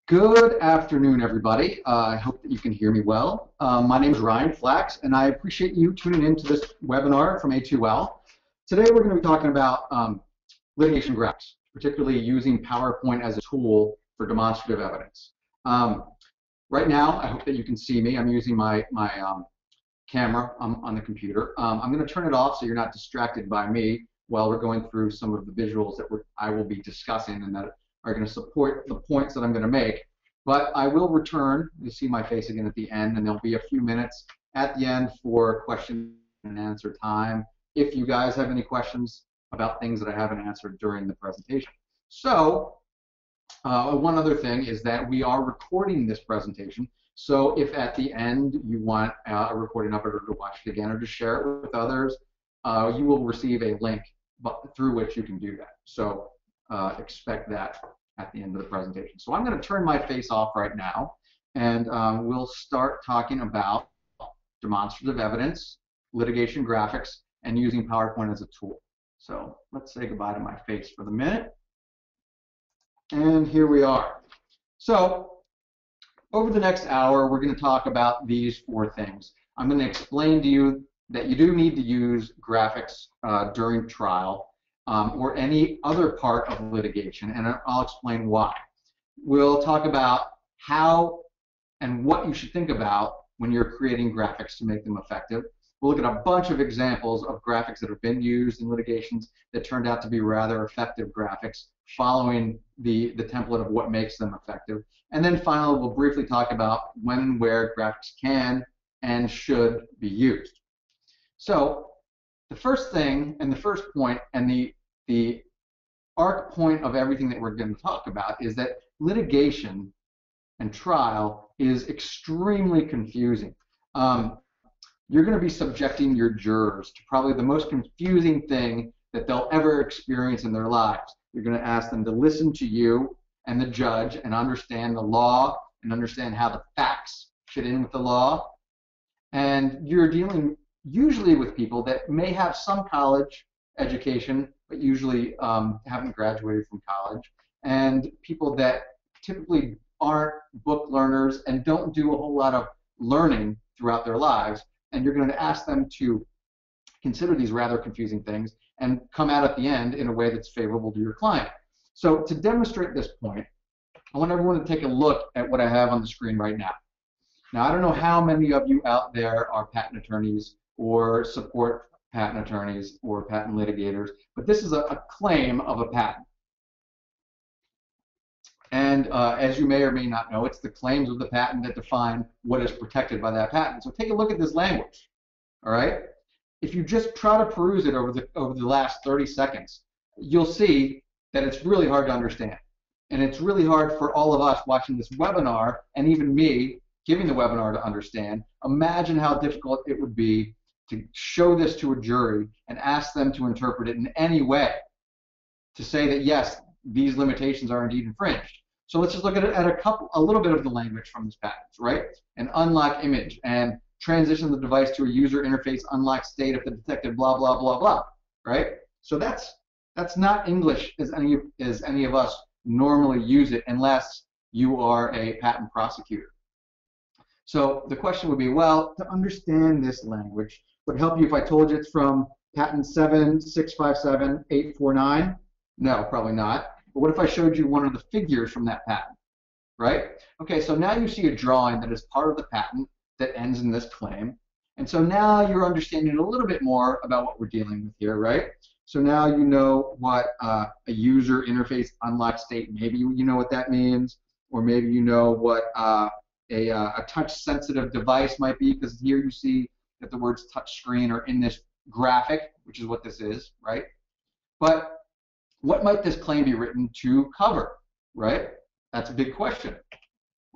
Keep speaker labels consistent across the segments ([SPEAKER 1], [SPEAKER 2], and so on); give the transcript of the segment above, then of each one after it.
[SPEAKER 1] Good afternoon, everybody. I hope that you can hear me well. My name is Ryan Flax, and I appreciate you tuning into this webinar from A2L. Today, we're going to be talking about litigation graphics, particularly using PowerPoint as a tool for demonstrative evidence. Right now, I hope that you can see me. I'm using my camera on the computer. I'm going to turn it off so you're not distracted by me while we're going through some of the visuals that I will be discussing and that are going to support the points that I'm going to make. But I will return. You'll see my face again at the end, and there'll be a few minutes at the end for question and answer time if you guys have any questions about things that I haven't answered during the presentation. So one other thing is that we are recording this presentation. So if at the end you want a recording of it or to watch it again or to share it with others, you will receive a link through which you can do that. So expect that at the end of the presentation. So I'm going to turn my face off right now, and we'll start talking about demonstrative evidence, litigation graphics, and using PowerPoint as a tool. So let's say goodbye to my face for the minute. And here we are. So over the next hour, we're going to talk about these four things. I'm going to explain to you that you do need to use graphics during trial or any other part of litigation, and I'll explain why. We'll talk about how and what you should think about when you're creating graphics to make them effective. We'll look at a bunch of examples of graphics that have been used in litigations that turned out to be rather effective graphics, following the template of what makes them effective. And then finally, we'll briefly talk about when and where graphics can and should be used. So the first thing and the first point and the arc point of everything that we're going to talk about is that litigation and trial is extremely confusing. You're going to be subjecting your jurors to probably the most confusing thing that they'll ever experience in their lives. You're going to ask them to listen to you and the judge and understand the law and understand how the facts fit in with the law. And you're dealing usually with people that may have some college education, but usually haven't graduated from college, and people that typically aren't book learners and don't do a whole lot of learning throughout their lives. And you're going to ask them to consider these rather confusing things and come out at the end in a way that's favorable to your client. So to demonstrate this point, I want everyone to take a look at what I have on the screen right now. Now, I don't know how many of you out there are patent attorneys or support patent attorneys or patent litigators, but this is a claim of a patent. And as you may or may not know, it's the claims of the patent that define what is protected by that patent. So take a look at this language, all right? If you just try to peruse it over the last 30 seconds, you'll see that it's really hard to understand. And it's really hard for all of us watching this webinar, and even me giving the webinar, to understand. Imagine how difficult it would be to show this to a jury and ask them to interpret it in any way to say that, yes, these limitations are indeed infringed. So let's just look at a little bit of the language from this patent, right? An unlock image and transition the device to a user interface unlock state if the detected blah, blah, blah, blah, right? So that's not English as any of us normally use it unless you are a patent prosecutor. So the question would be, well, to understand this language, would it help you if I told you it's from patent 7657849? No, probably not. But what if I showed you one of the figures from that patent, right? Okay, so now you see a drawing that is part of the patent that ends in this claim. And so now you're understanding a little bit more about what we're dealing with here, right? So now you know what a user interface unlock state, maybe you know what that means, or maybe you know what a touch-sensitive device might be, because here you see that the words touch screen are in this graphic, which is what this is, right? But what might this claim be written to cover, right? That's a big question.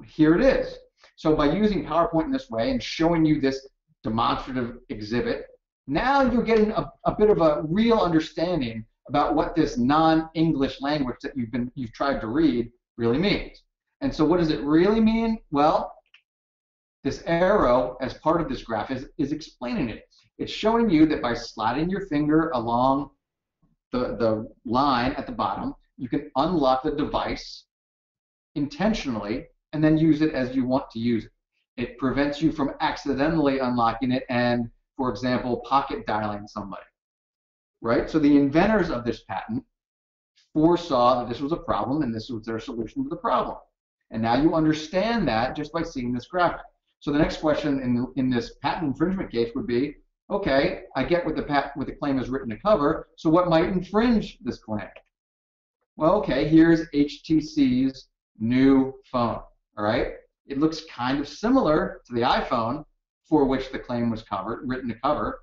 [SPEAKER 1] Here it is. So by using PowerPoint in this way and showing you this demonstrative exhibit, now you're getting a bit of a real understanding about what this non-English language that you've tried to read really means. And so what does it really mean? Well, this arrow as part of this graph is explaining it. It's showing you that by sliding your finger along the line at the bottom, you can unlock the device intentionally and then use it as you want to use it. It prevents you from accidentally unlocking it and, for example, pocket dialing somebody, right? So the inventors of this patent foresaw that this was a problem and this was their solution to the problem. And now you understand that just by seeing this graphic. So the next question in this patent infringement case would be, okay, I get what the claim is written to cover, so what might infringe this claim? Well, okay, here's HTC's new phone, all right? It looks kind of similar to the iPhone for which the claim was written to cover,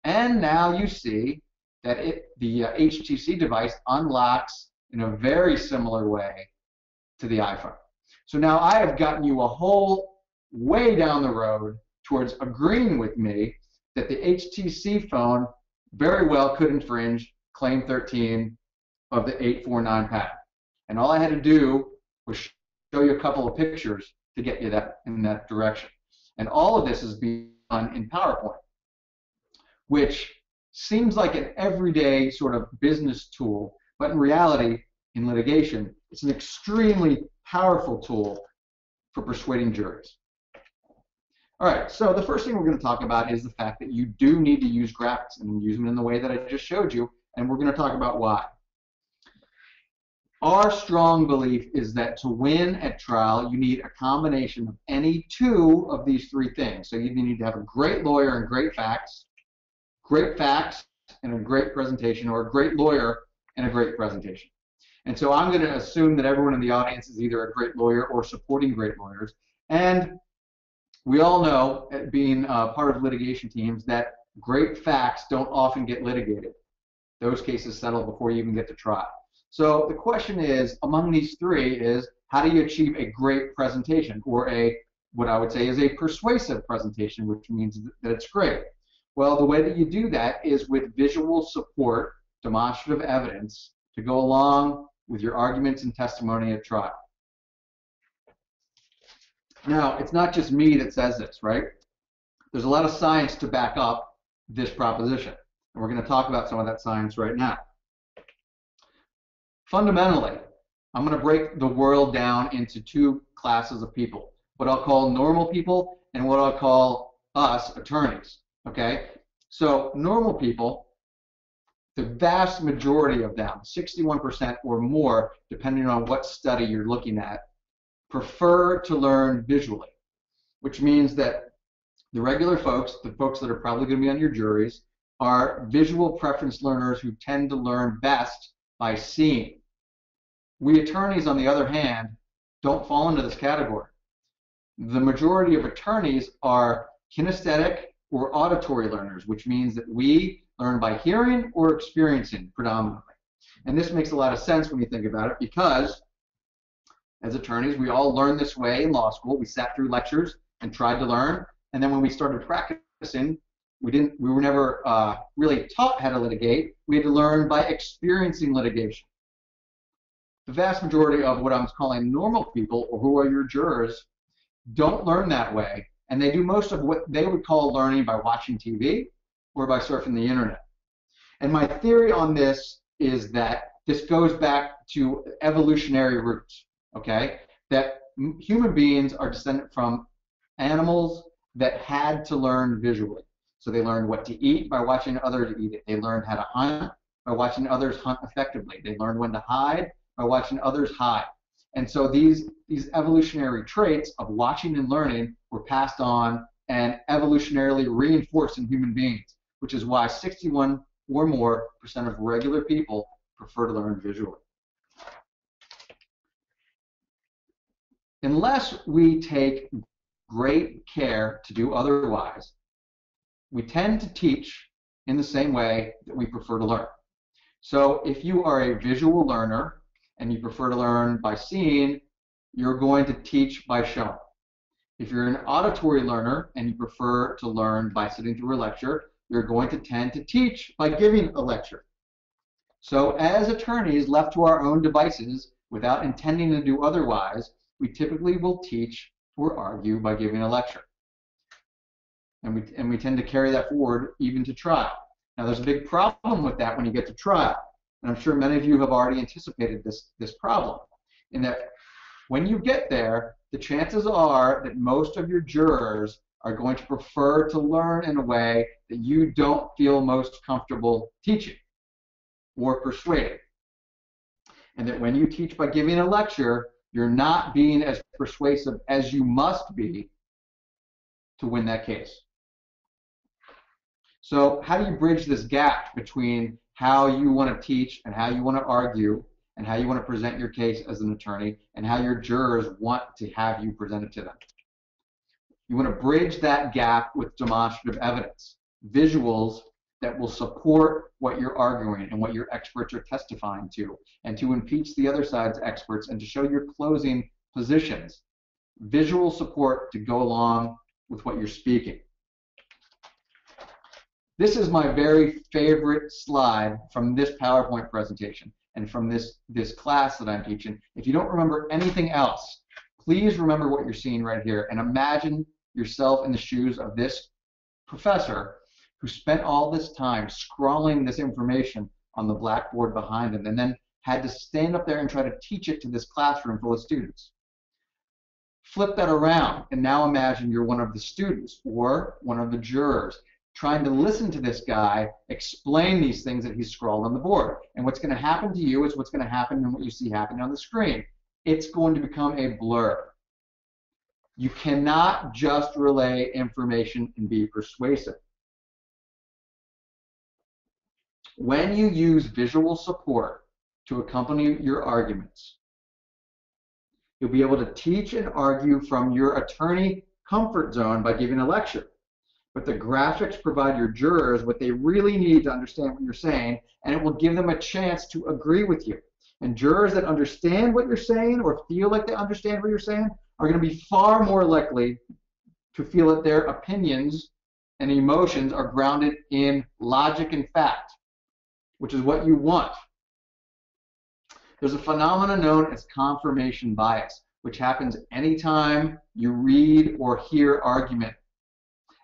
[SPEAKER 1] and now you see that the HTC device unlocks in a very similar way to the iPhone. So now I have gotten you a whole way down the road towards agreeing with me that the HTC phone very well could infringe Claim 13 of the 849 patent. And all I had to do was show you a couple of pictures to get you in that direction. And all of this is being done in PowerPoint, which seems like an everyday sort of business tool, but in reality, in litigation, it's an extremely powerful tool for persuading juries. All right, so the first thing we're going to talk about is the fact that you do need to use graphics and use them in the way that I just showed you, and we're going to talk about why. Our strong belief is that to win at trial, you need a combination of any two of these three things. So you need to have a great lawyer and great facts and a great presentation, or a great lawyer and a great presentation. And so I'm going to assume that everyone in the audience is either a great lawyer or supporting great lawyers. And we all know, being part of litigation teams, that great facts don't often get litigated. Those cases settle before you even get to trial. So the question is, among these three, is how do you achieve a great presentation, or what I would say is a persuasive presentation, which means that it's great. Well, the way that you do that is with visual support, demonstrative evidence, to go along with your arguments and testimony at trial. Now, it's not just me that says this, right? There's a lot of science to back up this proposition, and we're going to talk about some of that science right now. Fundamentally, I'm going to break the world down into two classes of people, what I'll call normal people and what I'll call us, attorneys, okay? So normal people, the vast majority of them, 61% or more, depending on what study you're looking at, prefer to learn visually, which means that the regular folks, the folks that are probably going to be on your juries, are visual preference learners who tend to learn best by seeing. We attorneys, on the other hand, don't fall into this category. The majority of attorneys are kinesthetic or auditory learners, which means that we learn by hearing or experiencing predominantly. And this makes a lot of sense when you think about it, because as attorneys, we all learned this way in law school. We sat through lectures and tried to learn, and then when we started practicing, we were never really taught how to litigate. We had to learn by experiencing litigation. The vast majority of what I'm calling normal people, or who are your jurors, don't learn that way, and they do most of what they would call learning by watching TV or by surfing the internet. And my theory on this is that this goes back to evolutionary roots, okay? That human beings are descended from animals that had to learn visually. So they learned what to eat by watching others eat it. They learned how to hunt by watching others hunt effectively. They learned when to hide by watching others hide. And so these evolutionary traits of watching and learning were passed on and evolutionarily reinforced in human beings, which is why 61% or more of regular people prefer to learn visually. Unless we take great care to do otherwise, we tend to teach in the same way that we prefer to learn. So if you are a visual learner and you prefer to learn by seeing, you're going to teach by showing. If you're an auditory learner and you prefer to learn by sitting through a lecture, you're going to tend to teach by giving a lecture. So as attorneys left to our own devices without intending to do otherwise, we typically will teach or argue by giving a lecture. And we tend to carry that forward even to trial. Now there's a big problem with that when you get to trial. And I'm sure many of you have already anticipated this problem, in that When you get there, the chances are that most of your jurors are going to prefer to learn in a way that you don't feel most comfortable teaching or persuading. And that when you teach by giving a lecture, you're not being as persuasive as you must be to win that case. So how do you bridge this gap between how you want to teach and how you want to argue and how you want to present your case as an attorney and how your jurors want to have you present it to them? You want to bridge that gap with demonstrative evidence, visuals that will support what you're arguing and what your experts are testifying to, and to impeach the other side's experts and to show your closing positions. Visual support to go along with what you're speaking. This is my very favorite slide from this PowerPoint presentation and from this class that I'm teaching. If you don't remember anything else, please remember what you're seeing right here and imagine yourself in the shoes of this professor who spent all this time scrawling this information on the blackboard behind him and then had to stand up there and try to teach it to this classroom full of students. Flip that around and now imagine you're one of the students or one of the jurors trying to listen to this guy explain these things that he's scrawled on the board. And what's going to happen to you is what's going to happen and what you see happening on the screen. It's going to become a blur. You cannot just relay information and be persuasive. When you use visual support to accompany your arguments, you'll be able to teach and argue from your attorney comfort zone by giving a lecture. But the graphics provide your jurors what they really need to understand what you're saying, and it will give them a chance to agree with you. And jurors that understand what you're saying or feel like they understand what you're saying are going to be far more likely to feel that their opinions and emotions are grounded in logic and fact, which is what you want. There's a phenomenon known as confirmation bias, which happens anytime you read or hear argument.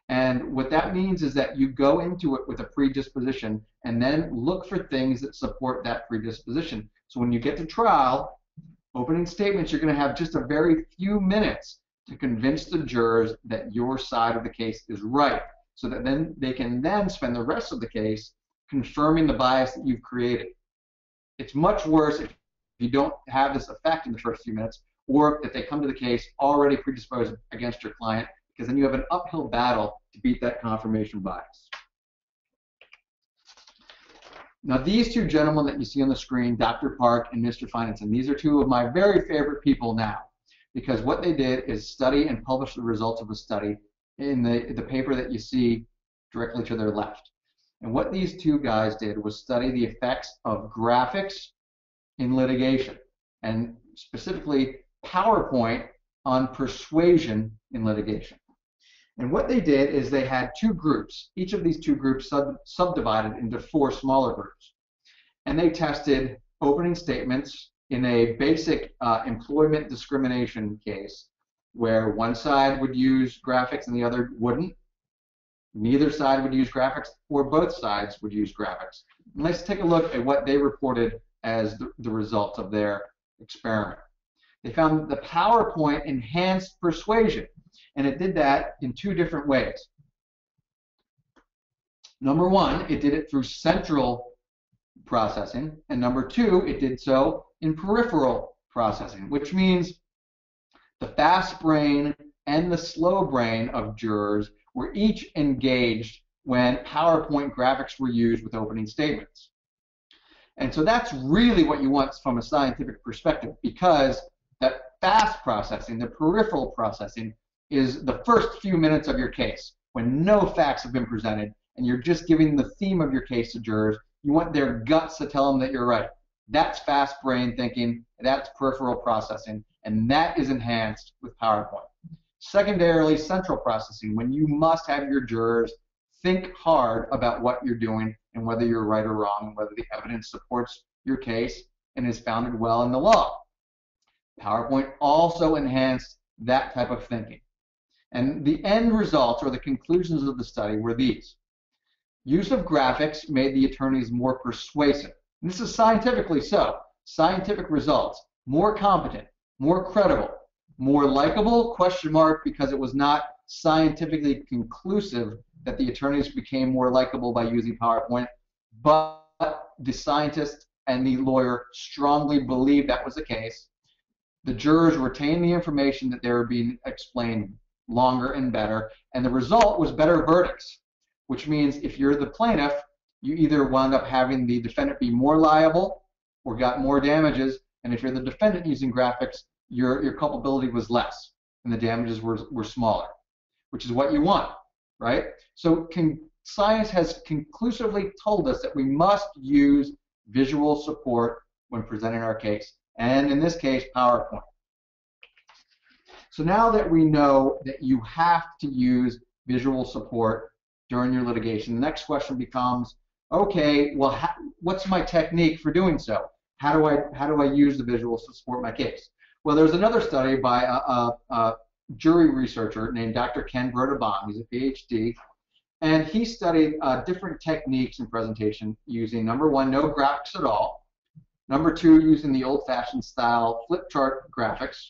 [SPEAKER 1] And what that means is that you go into it with a predisposition and then look for things that support that predisposition. So when you get to trial, opening statements, you're going to have just a very few minutes to convince the jurors that your side of the case is right, so that then they can then spend the rest of the case confirming the bias that you've created. It's much worse if you don't have this effect in the first few minutes, or if they come to the case already predisposed against your client, because then you have an uphill battle to beat that confirmation bias. Now, these two gentlemen that you see on the screen, Dr. Park and Mr. Finanson, these are two of my very favorite people now, because what they did is study and publish the results of a study in the paper that you see directly to their left. And what these two guys did was study the effects of graphics in litigation, and specifically PowerPoint on persuasion in litigation. And what they did is they had two groups, each of these two groups subdivided into 4 smaller groups. And they tested opening statements in a basic employment discrimination case where one side would use graphics and the other wouldn't. Neither side would use graphics, or both sides would use graphics. And let's take a look at what they reported as the results of their experiment. They found the PowerPoint enhanced persuasion, and it did that in 2 different ways. Number 1, it did it through central processing, and number 2, it did so in peripheral processing, which means the fast brain and the slow brain of jurors were each engaged when PowerPoint graphics were used with opening statements. And so that's really what you want from a scientific perspective, because that fast processing, the peripheral processing, is the first few minutes of your case when no facts have been presented and you're just giving the theme of your case to jurors. You want their guts to tell them that you're right. That's fast brain thinking, that's peripheral processing, and that is enhanced with PowerPoint. Secondarily, central processing, when you must have your jurors think hard about what you're doing and whether you're right or wrong, and whether the evidence supports your case and is founded well in the law. PowerPoint also enhanced that type of thinking. And the end results, or the conclusions of the study, were these. Use of graphics made the attorneys more persuasive. And this is scientifically so. Scientific results, more competent, More credible. More likable, question mark, because it was not scientifically conclusive that the attorneys became more likable by using PowerPoint, but the scientist and the lawyer strongly believed that was the case. The jurors retained the information that they were being explained longer and better, and the result was better verdicts, which means if you're the plaintiff, you either wound up having the defendant be more liable or got more damages, and if you're the defendant using graphics, your culpability was less and the damages were smaller, which is what you want, right? So science has conclusively told us that we must use visual support when presenting our case, and in this case, PowerPoint. So now that we know that you have to use visual support during your litigation, the next question becomes, okay, well, what's my technique for doing so? How do I use the visuals to support my case? Well, there's another study by a jury researcher named Dr. Ken Broda-Baum. He's a PhD, and he studied different techniques in presentation using, number one, no graphics at all. Number two, using the old-fashioned style flip chart graphics.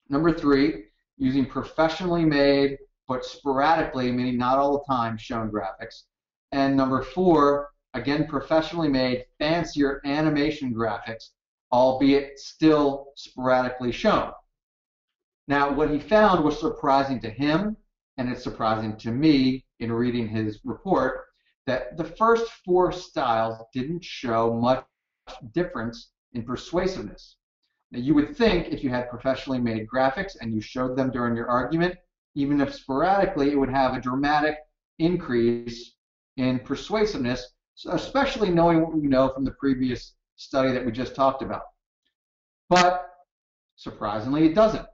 [SPEAKER 1] Number three, using professionally made but sporadically, meaning not all the time, shown graphics. And number four, again, professionally made, fancier animation graphics, albeit still sporadically shown. Now, what he found was surprising to him, and it's surprising to me in reading his report, that the first four styles didn't show much difference in persuasiveness. Now, you would think if you had professionally made graphics and you showed them during your argument, even if sporadically, it would have a dramatic increase in persuasiveness, especially knowing what we know from the previous study that we just talked about. But surprisingly, it doesn't.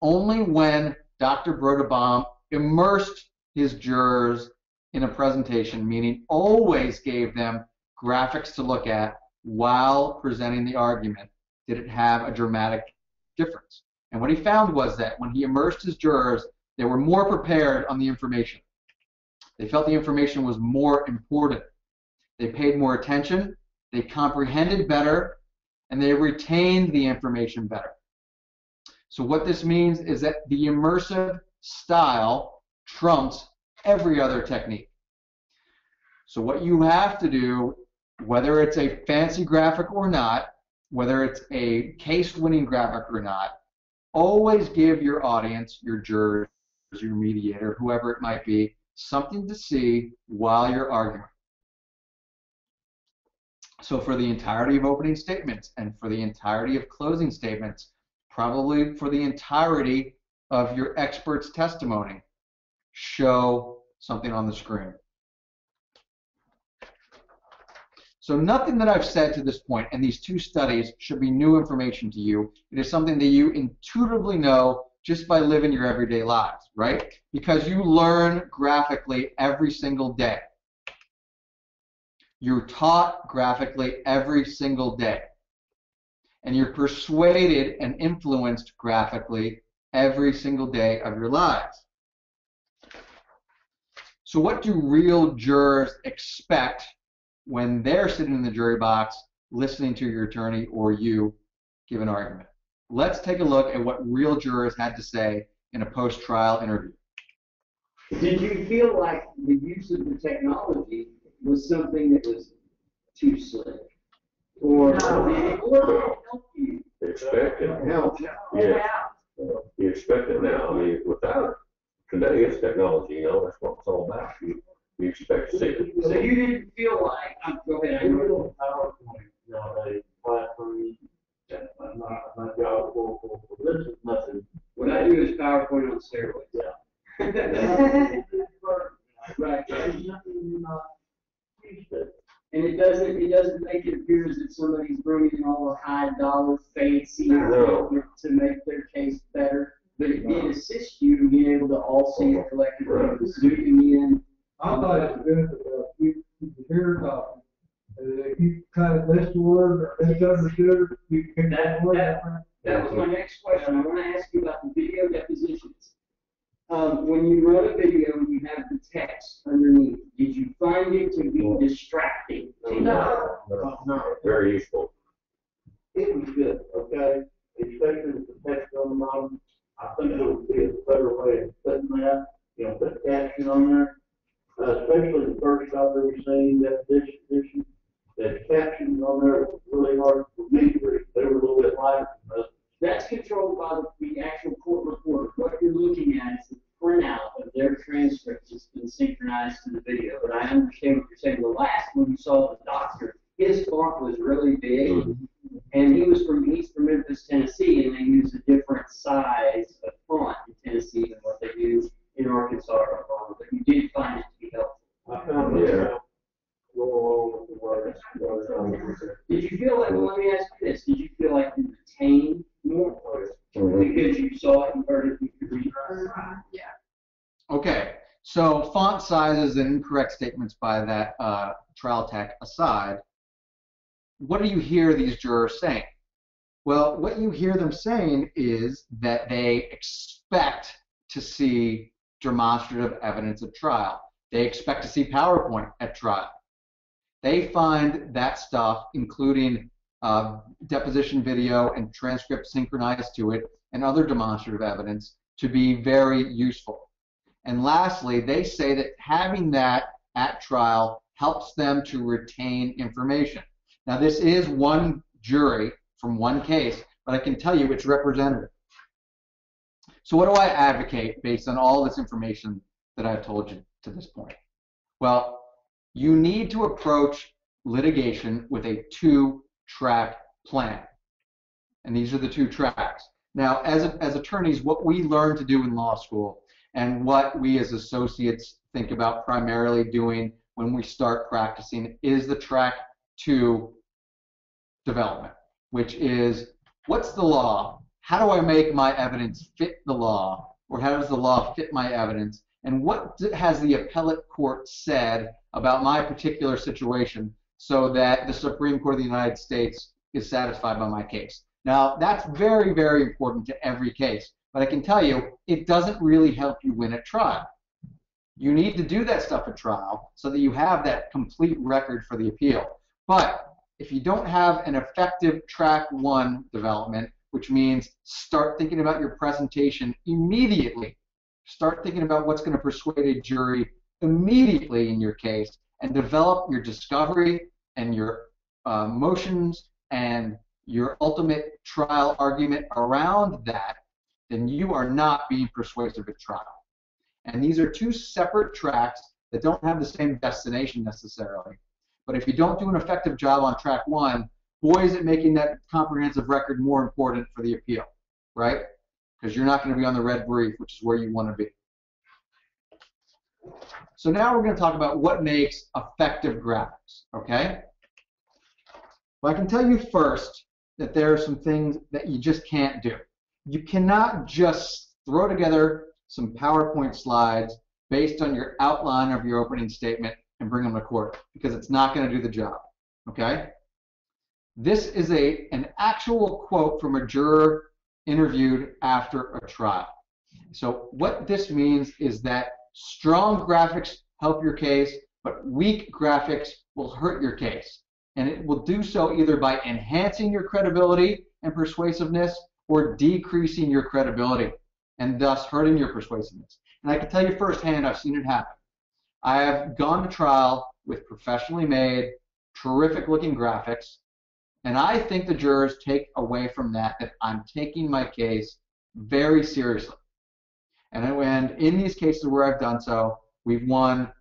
[SPEAKER 1] Only when Dr. Broda-Baum immersed his jurors in a presentation, meaning always gave them graphics to look at while presenting the argument, did it have a dramatic difference. And what he found was that when he immersed his jurors, they were more prepared on the information. They felt the information was more important. They paid more attention, they comprehended better, and they retained the information better. So what this means is that the immersive style trumps every other technique. So what you have to do, whether it's a fancy graphic or not, whether it's a case-winning graphic or not, always give your audience, your jurors, your mediator, whoever it might be, something to see while you're arguing. So for the entirety of opening statements and for the entirety of closing statements, probably for the entirety of your expert's testimony, show something on the screen. So nothing that I've said to this point and these two studies should be new information to you. It is something that you intuitively know just by living your everyday lives, right? Because you learn graphically every single day. You're taught graphically every single day. And you're persuaded and influenced graphically every single day of your lives. So what do real jurors expect when they're sitting in the jury box listening to your attorney or you give an argument? Let's take a look at what real jurors had to say in a post-trial interview.
[SPEAKER 2] Did you feel like the use of the technology was something that was too slick? Or did it help you?
[SPEAKER 3] Expect it.
[SPEAKER 2] Help.
[SPEAKER 3] Yeah. You expect it now. I mean, without today, it's technology, you know, that's what it's all about. You expect to see it.
[SPEAKER 2] So you didn't feel like, go ahead. I know.
[SPEAKER 4] PowerPoint nowadays, classroom, my job for this is nothing.
[SPEAKER 2] What I do is PowerPoint on steroids.
[SPEAKER 4] Yeah.
[SPEAKER 2] Right.
[SPEAKER 4] There's nothing you're not used to.
[SPEAKER 2] And it doesn't make it appear as if somebody's bringing all the high dollar fancy
[SPEAKER 3] No.
[SPEAKER 2] equipment to make their case better, but it did assist you in being able to all see it collectively,
[SPEAKER 3] Right.
[SPEAKER 2] zooming in.
[SPEAKER 5] I thought it was good to keep the ear talking. If you kind of missed a word or misunderstood, you can
[SPEAKER 2] That was my next question. I want to ask you about the video depositions. When you run a video and you have the text underneath, did you find it to be distracting?
[SPEAKER 3] No.
[SPEAKER 4] No.
[SPEAKER 3] Very useful.
[SPEAKER 4] It was good, okay? Especially bottom. I think it would be a better way of putting that, you know, put caption on there. Especially the first I've ever seen that this edition, the captions on there were really hard for me to read. They were a little bit lighter than others.
[SPEAKER 2] That's controlled by the actual court reporter. What you're looking at is the printout of their transcripts that's been synchronized to the video. But I understand what you're saying. The last one you saw the doctor, his font was really big, and he's from Memphis, Tennessee, and they use a different size of font in Tennessee than what they use in Arkansas or Oklahoma. But you did find it to be helpful.
[SPEAKER 4] I found it go along with the words.
[SPEAKER 2] Did you feel like, well, let me ask you this, did you feel like you retained more because you saw it and heard it, you could read it?
[SPEAKER 6] Yeah.
[SPEAKER 1] Okay, so font sizes and incorrect statements by that trial tech aside, what do you hear these jurors saying? Well, what you hear them saying is that they expect to see demonstrative evidence at trial. They expect to see PowerPoint at trial. They find that stuff, including deposition video and transcript synchronized to it and other demonstrative evidence, to be very useful. And lastly, they say that having that at trial helps them to retain information. Now, this is one jury from one case, but I can tell you it's representative. So what do I advocate based on all this information that I've told you to this point? Well, you need to approach litigation with a two-track plan. And these are the two tracks. Now, as attorneys, what we learn to do in law school and what we as associates think about primarily doing when we start practicing is the track 2 development, which is, what's the law? How do I make my evidence fit the law? Or how does the law fit my evidence? And what has the appellate court said about my particular situation so that the Supreme Court of the United States is satisfied by my case? Now, that's very, very important to every case. But I can tell you, it doesn't really help you win at trial. You need to do that stuff at trial so that you have that complete record for the appeal. But if you don't have an effective track 1 development, which means start thinking about your presentation immediately, start thinking about what's going to persuade a jury immediately in your case, and develop your discovery and your motions and your ultimate trial argument around that, then you are not being persuasive at trial. And these are two separate tracks that don't have the same destination necessarily. But if you don't do an effective job on track 1, boy, is it making that comprehensive record more important for the appeal, right? Because you're not going to be on the red brief, which is where you want to be. So now we're going to talk about what makes effective graphics, okay? Well, I can tell you first that there are some things that you just can't do. You cannot just throw together some PowerPoint slides based on your outline of your opening statement and bring them to court, because it's not going to do the job, okay? This is an actual quote from a juror interviewed after a trial. So what this means is that strong graphics help your case, but weak graphics will hurt your case. And it will do so either by enhancing your credibility and persuasiveness or decreasing your credibility and thus hurting your persuasiveness. And I can tell you firsthand, I've seen it happen. I have gone to trial with professionally made, terrific looking graphics, and I think the jurors take away from that I'm taking my case very seriously. And in these cases where I've done so, we've won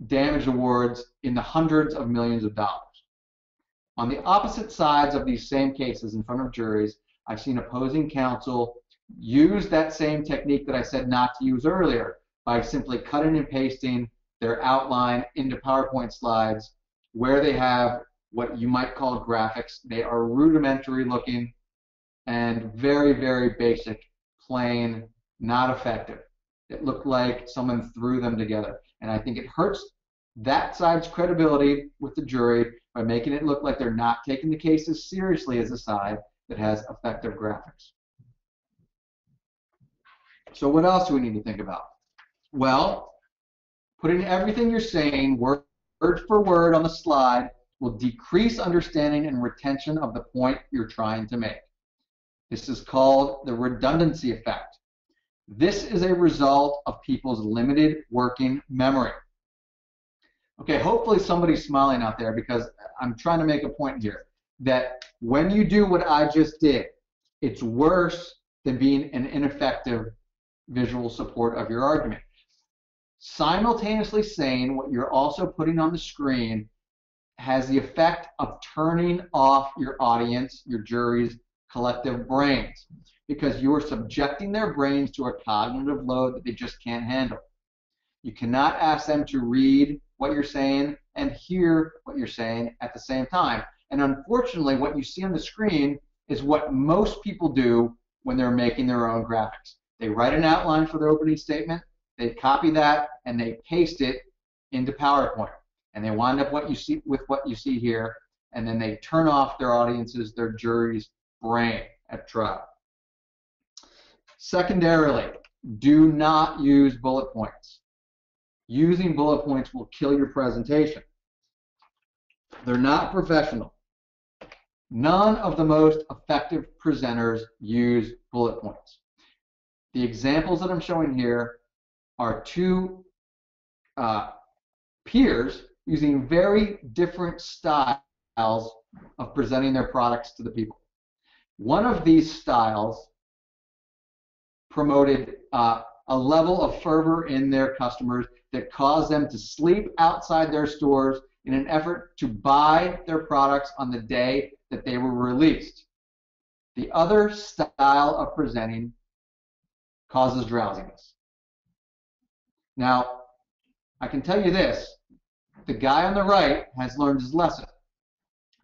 [SPEAKER 1] damage awards in the hundreds of millions of dollars. On the opposite sides of these same cases in front of juries, I've seen opposing counsel use that same technique that I said not to use earlier by simply cutting and pasting their outline into PowerPoint slides where they have what you might call graphics. They are rudimentary looking and very, very basic, plain, not effective. It looked like someone threw them together. And I think it hurts that side's credibility with the jury by making it look like they're not taking the case as seriously as a side that has effective graphics. So what else do we need to think about? Well, putting everything you're saying word for word on the slide will decrease understanding and retention of the point you're trying to make. This is called the redundancy effect. This is a result of people's limited working memory. Okay, hopefully somebody's smiling out there, because I'm trying to make a point here that when you do what I just did, it's worse than being an ineffective visual support of your argument. Simultaneously saying what you're also putting on the screen has the effect of turning off your audience, your jury's collective brains, because you are subjecting their brains to a cognitive load that they just can't handle. You cannot ask them to read what you're saying and hear what you're saying at the same time. And unfortunately, what you see on the screen is what most people do when they're making their own graphics. They write an outline for their opening statement, they copy that, and they paste it into PowerPoint. And they wind up with what you see here, and then they turn off their audience's, their jury's brain at trial. Secondarily, do not use bullet points. Using bullet points will kill your presentation. They're not professional. None of the most effective presenters use bullet points. The examples that I'm showing here are two peers using very different styles of presenting their products to the people. One of these styles promoted a level of fervor in their customers that caused them to sleep outside their stores in an effort to buy their products on the day that they were released. The other style of presenting causes drowsiness. Now, I can tell you this, the guy on the right has learned his lesson,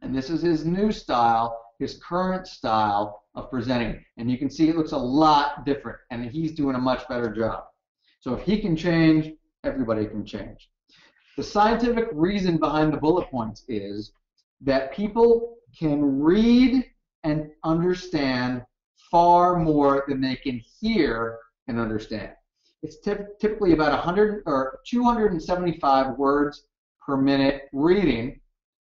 [SPEAKER 1] and this is his new style, his current style of presenting, and you can see it looks a lot different, and he's doing a much better job. So if he can change, everybody can change. The scientific reason behind the bullet points is that people can read and understand far more than they can hear and understand. It's typically about 100 or 275 words per minute reading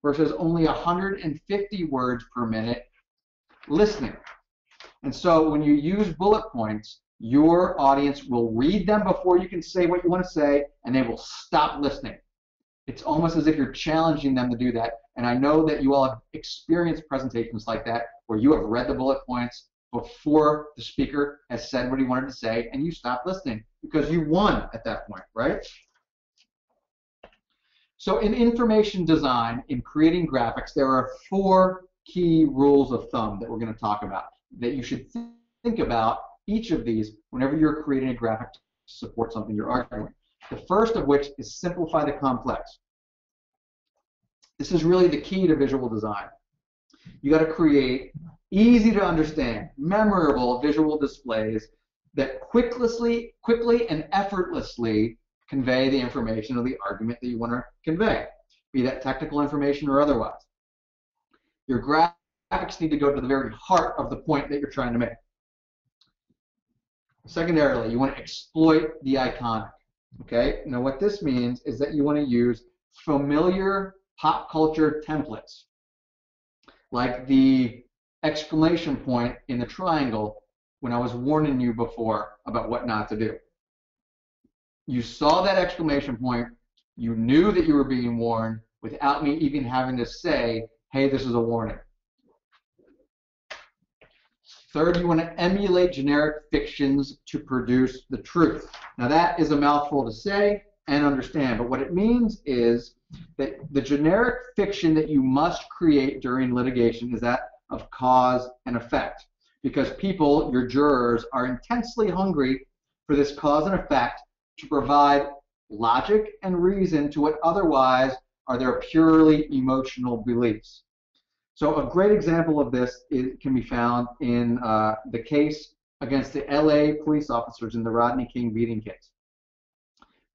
[SPEAKER 1] versus only 150 words per minute listening. And so when you use bullet points, your audience will read them before you can say what you want to say, and they will stop listening. It's almost as if you're challenging them to do that. And I know that you all have experienced presentations like that, where you have read the bullet points before the speaker has said what he wanted to say, and you stop listening because you won at that point, right? So in information design, in creating graphics, there are 4 key rules of thumb that we're going to talk about, that you should think about each of these whenever you're creating a graphic to support something you're arguing. The first of which is simplify the complex. This is really the key to visual design. You got to create easy to understand, memorable visual displays that quickly and effortlessly convey the information or the argument that you want to convey, be that technical information or otherwise. Your graphics need to go to the very heart of the point that you're trying to make. Secondarily, you want to exploit the iconic. Okay, now what this means is that you want to use familiar pop culture templates, like the exclamation point in the triangle when I was warning you before about what not to do. You saw that exclamation point, you knew that you were being warned without me even having to say, hey, this is a warning. Third, you want to emulate generic fictions to produce the truth. Now that is a mouthful to say and understand, but what it means is that the generic fiction that you must create during litigation is that of cause and effect, because people, your jurors, are intensely hungry for this cause and effect to provide logic and reason to what otherwise are their purely emotional beliefs. So a great example of this can be found in the case against the LA police officers in the Rodney King beating case.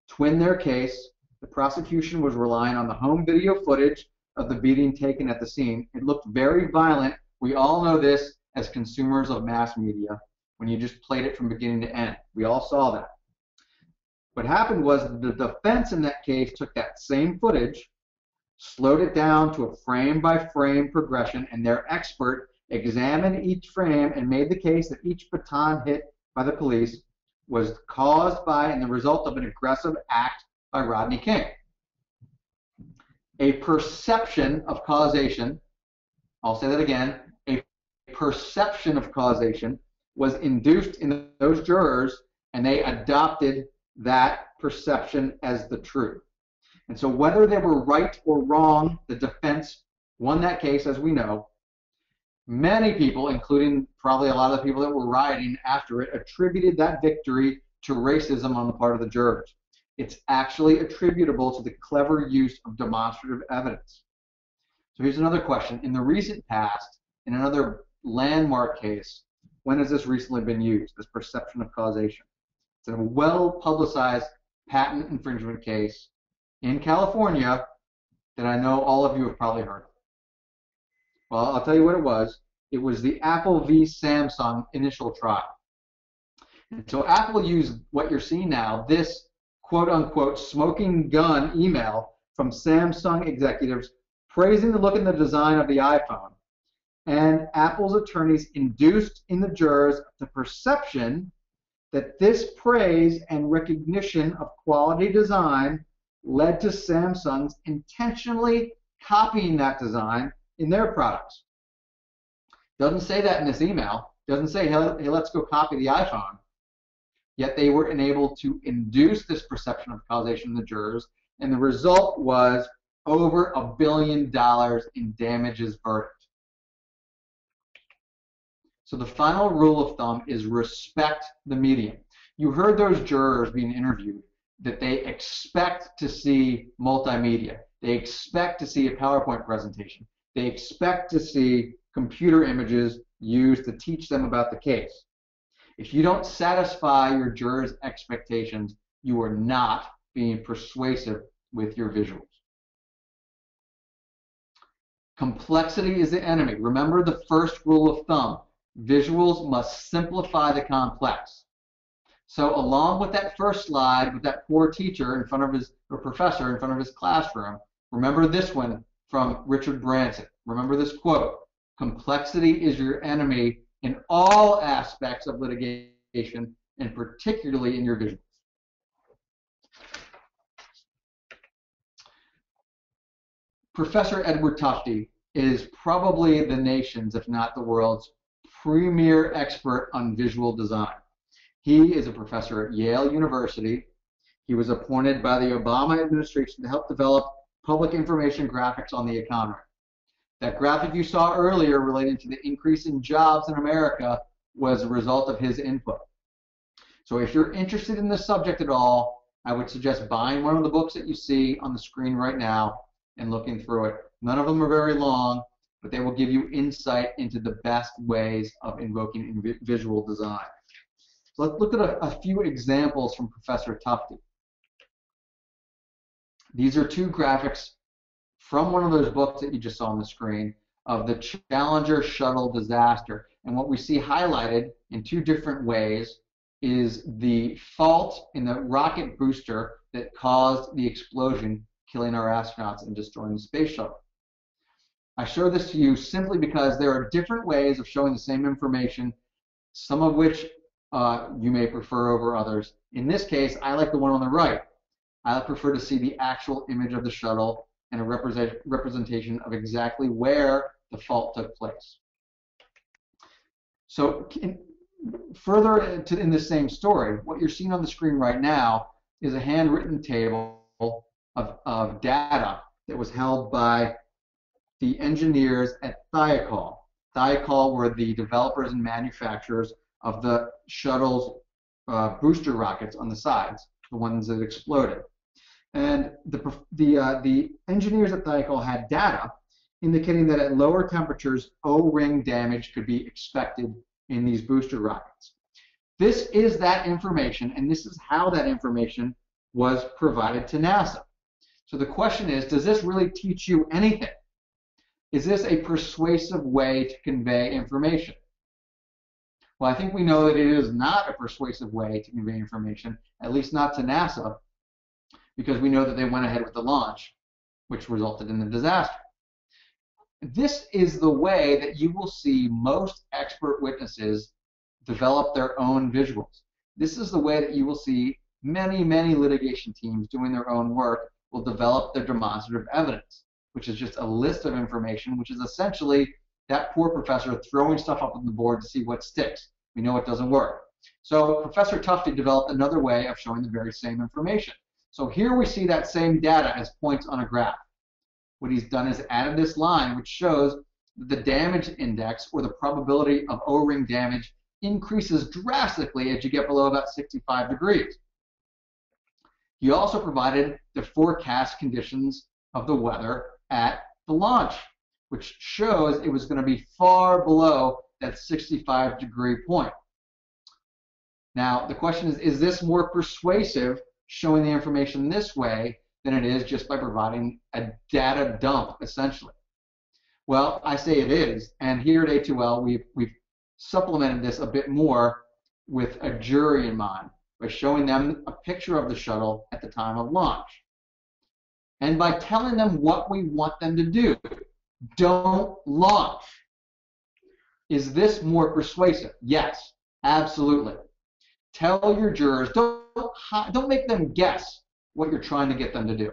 [SPEAKER 1] To win their case, the prosecution was relying on the home video footage of the beating taken at the scene. It looked very violent. We all know this as consumers of mass media when you just played it from beginning to end. We all saw that. What happened was the defense in that case took that same footage, slowed it down to a frame-by-frame progression, and their expert examined each frame and made the case that each baton hit by the police was caused by and the result of an aggressive act by Rodney King. A perception of causation, I'll say that again, a perception of causation was induced in those jurors, and they adopted that perception as the truth. And so whether they were right or wrong, the defense won that case, as we know. Many people, including probably a lot of the people that were rioting after it, attributed that victory to racism on the part of the jurors. It's actually attributable to the clever use of demonstrative evidence. So here's another question. In the recent past, in another landmark case, when has this recently been used, this perception of causation? It's a well-publicized patent infringement case in California that I know all of you have probably heard of. Well, I'll tell you what it was. It was the Apple v. Samsung initial trial. And so Apple used what you're seeing now, this quote-unquote smoking gun email from Samsung executives praising the look and the design of the iPhone. And Apple's attorneys induced in the jurors the perception that this praise and recognition of quality design led to Samsung's intentionally copying that design in their products. Doesn't say that in this email. Doesn't say, hey, let's go copy the iPhone. Yet they were enabled to induce this perception of causation in the jurors, and the result was over $1 billion in damages verdict. So the final rule of thumb is respect the medium. You heard those jurors being interviewed that they expect to see multimedia. They expect to see a PowerPoint presentation. They expect to see computer images used to teach them about the case. If you don't satisfy your jurors' expectations, you are not being persuasive with your visuals. Complexity is the enemy. Remember the first rule of thumb. Visuals must simplify the complex. So along with that first slide with that poor teacher in front of his, or professor in front of his classroom, remember this one from Richard Branson. Remember this quote: complexity is your enemy in all aspects of litigation, and particularly in your visuals. Professor Edward Tufte is probably the nation's, if not the world's, premier expert on visual design. He is a professor at Yale University. He was appointed by the Obama administration to help develop public information graphics on the economy. That graphic you saw earlier relating to the increase in jobs in America was a result of his input. So if you're interested in this subject at all, I would suggest buying one of the books that you see on the screen right now and looking through it. None of them are very long, but they will give you insight into the best ways of invoking visual design. So let's look at a few examples from Professor Tufte. These are two graphics from one of those books that you just saw on the screen of the Challenger shuttle disaster. And what we see highlighted in two different ways is the fault in the rocket booster that caused the explosion, killing our astronauts and destroying the space shuttle. I show this to you simply because there are different ways of showing the same information, some of which you may prefer over others. In this case, I like the one on the right. I prefer to see the actual image of the shuttle and a representation of exactly where the fault took place. So further in the same story, what you're seeing on the screen right now is a handwritten table of data that was held by the engineers at Thiokol. Thiokol were the developers and manufacturers of the shuttle's booster rockets on the sides, the ones that exploded. And the engineers at Thiokol had data indicating that at lower temperatures, O-ring damage could be expected in these booster rockets. This is that information, and this is how that information was provided to NASA. So the question is, does this really teach you anything? Is this a persuasive way to convey information? Well, I think we know that it is not a persuasive way to convey information, at least not to NASA, because we know that they went ahead with the launch, which resulted in the disaster. This is the way that you will see most expert witnesses develop their own visuals. This is the way that you will see many, many litigation teams doing their own work will develop their demonstrative evidence, which is just a list of information, which is essentially that poor professor throwing stuff up on the board to see what sticks. We know it doesn't work. So Professor Tufte developed another way of showing the very same information. So here we see that same data as points on a graph. What he's done is added this line which shows that the damage index, or the probability of O-ring damage, increases drastically as you get below about 65 degrees. He also provided the forecast conditions of the weather at the launch, which shows it was going to be far below that 65-degree point. Now, the question is this more persuasive, showing the information this way, than it is just by providing a data dump, essentially? Well, I say it is, and here at A2L, we've supplemented this a bit more with a jury in mind, by showing them a picture of the shuttle at the time of launch. And by telling them what we want them to do. Don't launch. Is this more persuasive? Yes, absolutely. Tell your jurors, don't make them guess what you're trying to get them to do.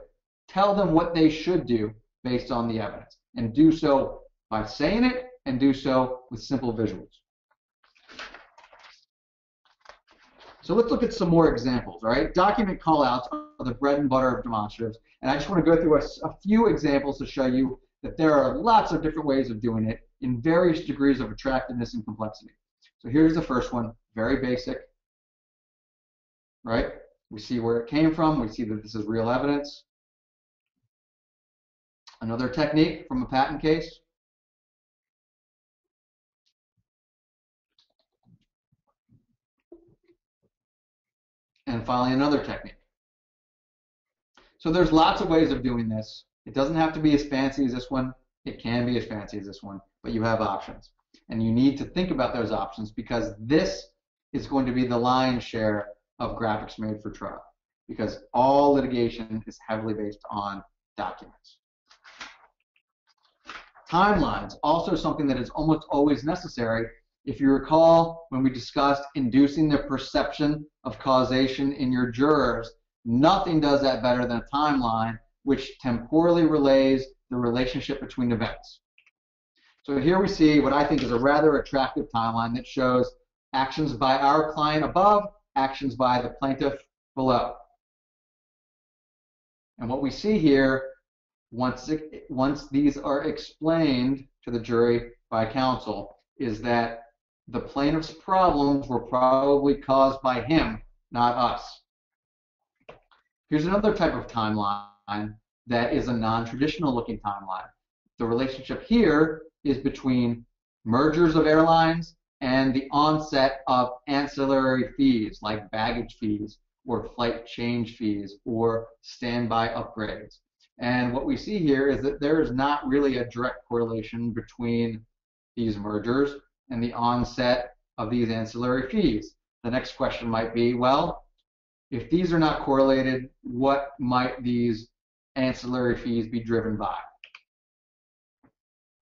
[SPEAKER 1] Tell them what they should do based on the evidence, and do so by saying it, and do so with simple visuals. So let's look at some more examples, all right? Document callouts are the bread and butter of demonstratives, and I just want to go through a few examples to show you that there are lots of different ways of doing it in various degrees of attractiveness and complexity. So here's the first one, very basic, right? We see where it came from, we see that this is real evidence. Another technique from a patent case. And finally, another technique. So there's lots of ways of doing this. It doesn't have to be as fancy as this one. It can be as fancy as this one, but you have options. And you need to think about those options, because this is going to be the lion's share of graphics made for trial, because all litigation is heavily based on documents. Timelines, also something that is almost always necessary. If you recall, when we discussed inducing the perception of causation in your jurors, nothing does that better than a timeline which temporally relays the relationship between events. So here we see what I think is a rather attractive timeline that shows actions by our client above, actions by the plaintiff below. And what we see here, once these are explained to the jury by counsel, is that the plaintiff's problems were probably caused by him, not us. Here's another type of timeline that is a non-traditional looking timeline. The relationship here is between mergers of airlines and the onset of ancillary fees like baggage fees or flight change fees or standby upgrades. And what we see here is that there is not really a direct correlation between these mergers and the onset of these ancillary fees. The next question might be, well, if these are not correlated, what might these ancillary fees be driven by?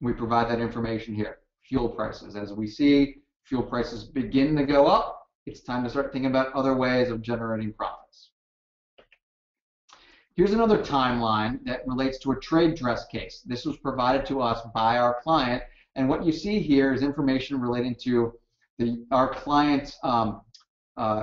[SPEAKER 1] We provide that information here. Fuel prices. As we see fuel prices begin to go up, it's time to start thinking about other ways of generating profits. Here's another timeline that relates to a trade dress case. This was provided to us by our client, and what you see here is information relating to our client's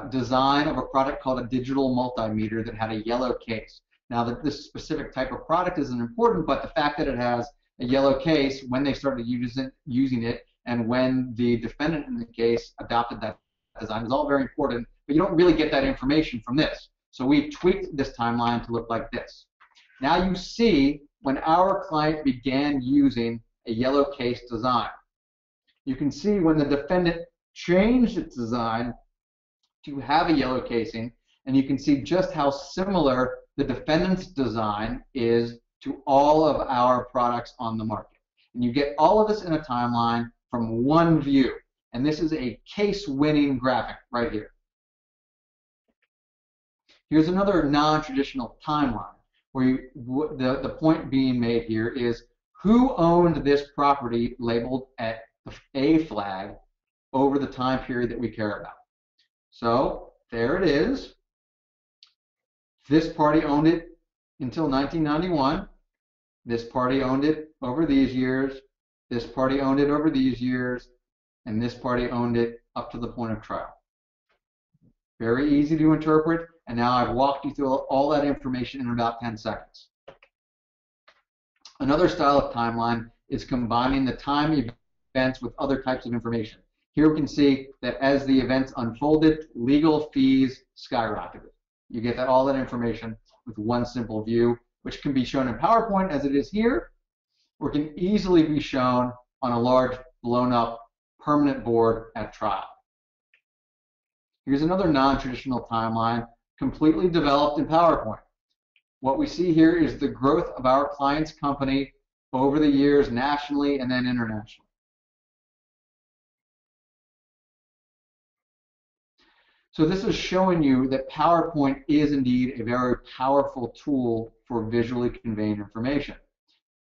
[SPEAKER 1] design of a product called a digital multimeter that had a yellow case. Now, this specific type of product isn't important, but the fact that it has a yellow case, when they started using it, and when the defendant in the case adopted that design is all very important, but you don't really get that information from this. So we tweaked this timeline to look like this. Now you see when our client began using a yellow case design. You can see when the defendant changed its design to have a yellow casing, and you can see just how similar the defendant's design is to all of our products on the market. And you get all of this in a timeline from one view. And this is a case-winning graphic right here. Here's another non-traditional timeline where the point being made here is who owned this property labeled at the A flag over the time period that we care about. So there it is. This party owned it until 1991. This party owned it over these years. This party owned it over these years. And this party owned it up to the point of trial. Very easy to interpret. And now I've walked you through all that information in about 10 seconds. Another style of timeline is combining the time events with other types of information. Here we can see that as the events unfolded, legal fees skyrocketed. You get all that information with one simple view, which can be shown in PowerPoint as it is here, or can easily be shown on a large blown up permanent board at trial. Here's another non-traditional timeline completely developed in PowerPoint. What we see here is the growth of our client's company over the years nationally and then internationally. So this is showing you that PowerPoint is indeed a very powerful tool for visually conveying information.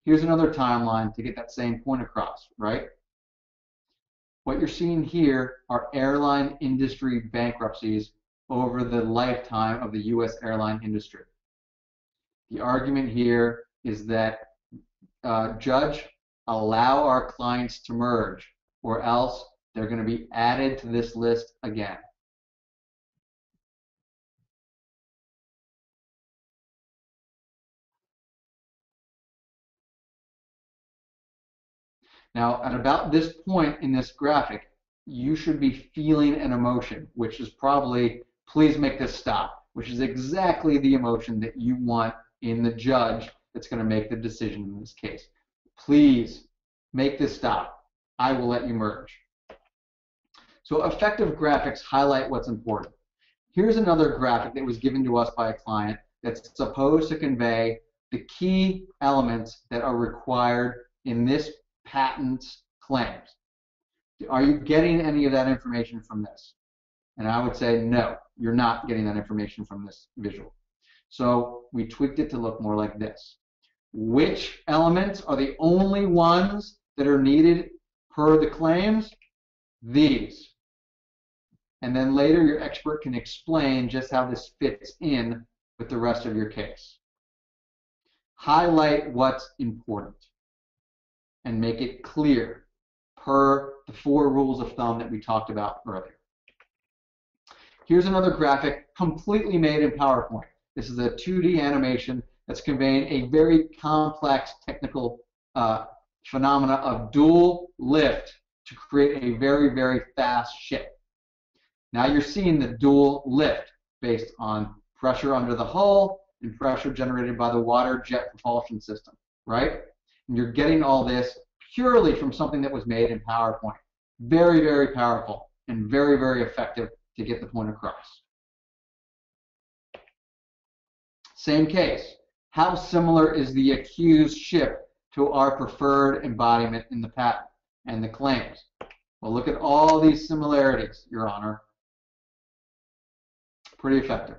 [SPEAKER 1] Here's another timeline to get that same point across, right? What you're seeing here are airline industry bankruptcies over the lifetime of the U.S. airline industry. The argument here is that judge, allow our clients to merge, or else they're going to be added to this list again. Now, at about this point in this graphic, you should be feeling an emotion, which is probably, please make this stop, which is exactly the emotion that you want in the judge that's going to make the decision in this case. Please make this stop. I will let you merge. So effective graphics highlight what's important. Here's another graphic that was given to us by a client that's supposed to convey the key elements that are required in this patent's claims. Are you getting any of that information from this? And I would say no, you're not getting that information from this visual. So we tweaked it to look more like this. Which elements are the only ones that are needed per the claims? These. And then later your expert can explain just how this fits in with the rest of your case. Highlight what's important and make it clear per the 4 rules of thumb that we talked about earlier. Here's another graphic completely made in PowerPoint. This is a 2D animation that's conveying a very complex technical phenomena of dual lift to create a very, very fast ship. Now you're seeing the dual lift based on pressure under the hull and pressure generated by the water jet propulsion system, right? And you're getting all this purely from something that was made in PowerPoint. Very, very powerful and very, very effective to get the point across. Same case. How similar is the accused ship to our preferred embodiment in the patent and the claims? Well, look at all these similarities, Your Honor. Pretty effective.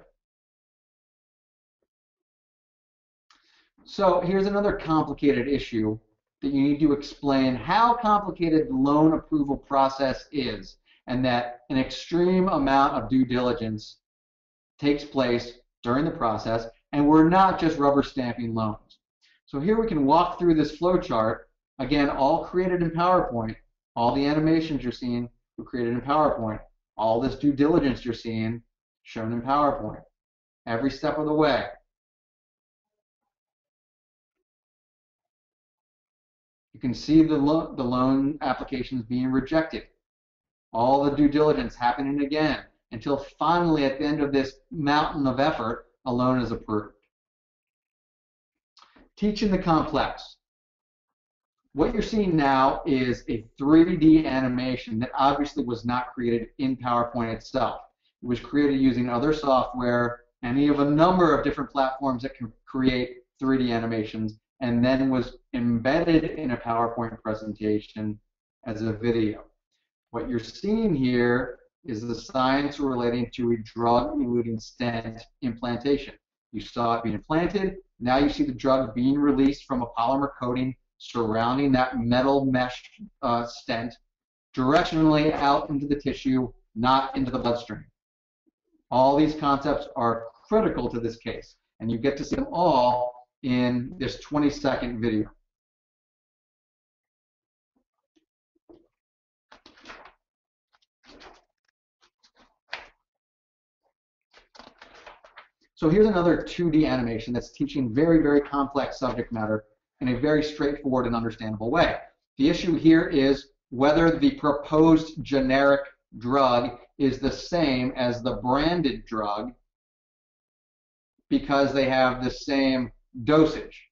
[SPEAKER 1] So here's another complicated issue that you need to explain how complicated the loan approval process is, and that an extreme amount of due diligence takes place during the process, and we're not just rubber stamping loans. So here we can walk through this flow chart, again, all created in PowerPoint. All the animations you're seeing were created in PowerPoint. All this due diligence you're seeing shown in PowerPoint. Every step of the way. You can see the loan applications being rejected. All the due diligence happening again until finally at the end of this mountain of effort, a loan is approved. Teaching the complex. What you're seeing now is a 3D animation that obviously was not created in PowerPoint itself. It was created using other software, any of a number of different platforms that can create 3D animations, and then was embedded in a PowerPoint presentation as a video. What you're seeing here is the science relating to a drug-eluting stent implantation. You saw it being implanted. Now you see the drug being released from a polymer coating surrounding that metal mesh stent directionally out into the tissue, not into the bloodstream. All these concepts are critical to this case, and you get to see them all in this 20-second video. So here's another 2D animation that's teaching very, very complex subject matter in a very straightforward and understandable way. The issue here is whether the proposed generic drug is the same as the branded drug because they have the same dosage,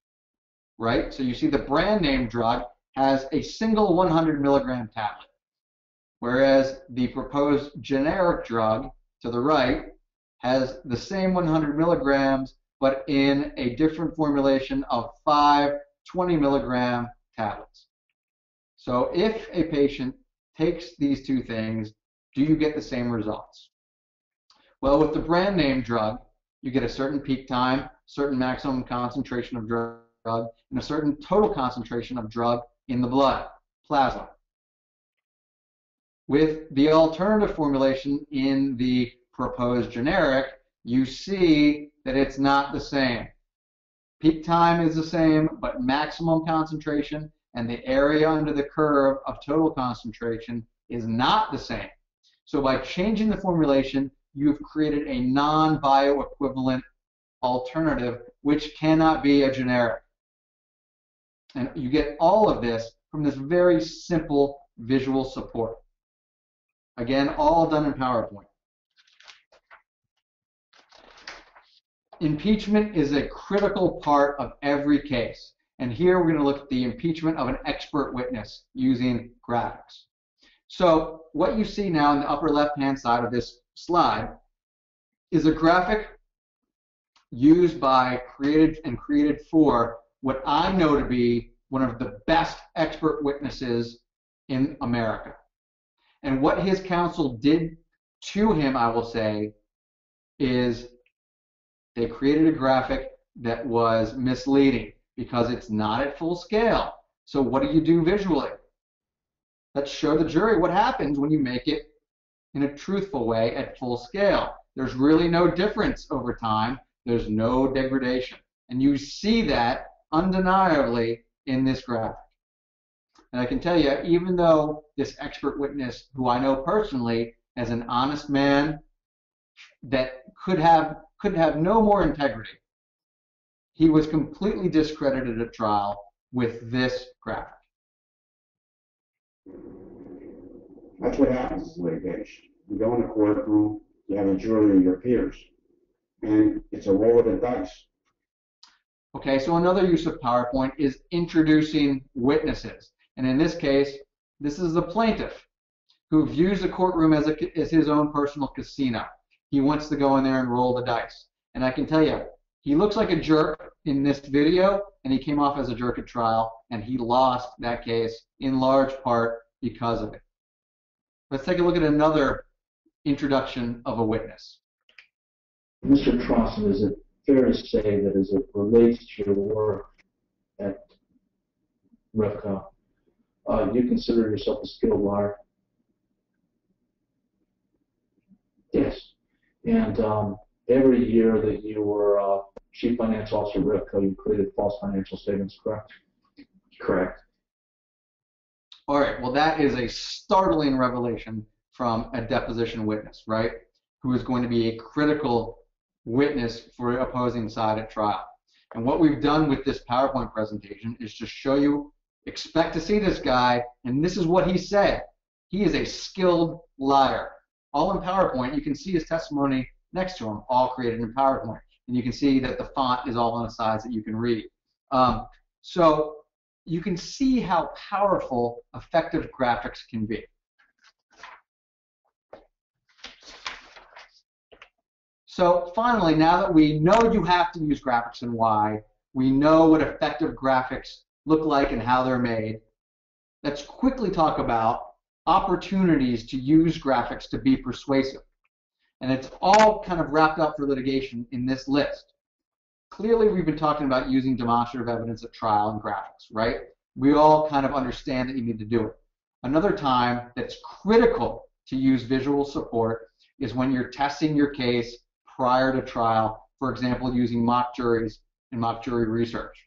[SPEAKER 1] right? So you see the brand name drug has a single 100 milligram tablet, whereas the proposed generic drug to the right has the same 100 milligrams, but in a different formulation of 5 20 milligram tablets. So if a patient takes these two things, do you get the same results? Well, with the brand name drug, you get a certain peak time, certain maximum concentration of drug, and a certain total concentration of drug in the blood, plasma. With the alternative formulation in the proposed generic, you see that it's not the same. Peak time is the same, but maximum concentration and the area under the curve of total concentration is not the same. So by changing the formulation, you've created a non-bioequivalent alternative, which cannot be a generic. And you get all of this from this very simple visual support. Again, all done in PowerPoint. Impeachment is a critical part of every case. And here we're going to look at the impeachment of an expert witness using graphics. So what you see now in the upper left-hand side of this slide is a graphic used by, created for what I know to be one of the best expert witnesses in America. And what his counsel did to him, I will say, is they created a graphic that was misleading because it's not at full scale. So what do you do visually? Let's show the jury what happens when you make it in a truthful way at full scale. There's really no difference over time. There's no degradation. And you see that undeniably in this graphic. And I can tell you, even though this expert witness, who I know personally as an honest man that could have no more integrity, he was completely discredited at trial with this graphic.
[SPEAKER 6] That's what happens in litigation. You go in a courtroom, you have a jury of your peers, and it's a roll of the dice.
[SPEAKER 1] Okay, so another use of PowerPoint is introducing witnesses. And in this case, this is the plaintiff who views the courtroom as his own personal casino. He wants to go in there and roll the dice. And I can tell you, he looks like a jerk in this video, and he came off as a jerk at trial, and he lost that case in large part because of it. Let's take a look at another introduction of a witness.
[SPEAKER 7] Mr. Trosson, is it fair to say that as it relates to your work at Revco, you consider yourself a skilled liar? Yes. And every year that you were Chief Financial Officer at Revco, you created false financial statements, correct? Correct.
[SPEAKER 1] All right, well, that is a startling revelation from a deposition witness, right, who is going to be a critical witness for the opposing side at trial. And what we've done with this PowerPoint presentation is to show you, expect to see this guy, and this is what he said. He is a skilled liar. All in PowerPoint. You can see his testimony next to him, all created in PowerPoint. And you can see that the font is all on the sides that you can read. So you can see how powerful effective graphics can be. So finally, now that we know you have to use graphics and why, we know what effective graphics look like and how they're made, let's quickly talk about opportunities to use graphics to be persuasive. And it's all kind of wrapped up for litigation in this list. Clearly, we've been talking about using demonstrative evidence at trial and graphics, right? We all kind of understand that you need to do it. Another time that's critical to use visual support is when you're testing your case prior to trial, for example, using mock juries and mock jury research.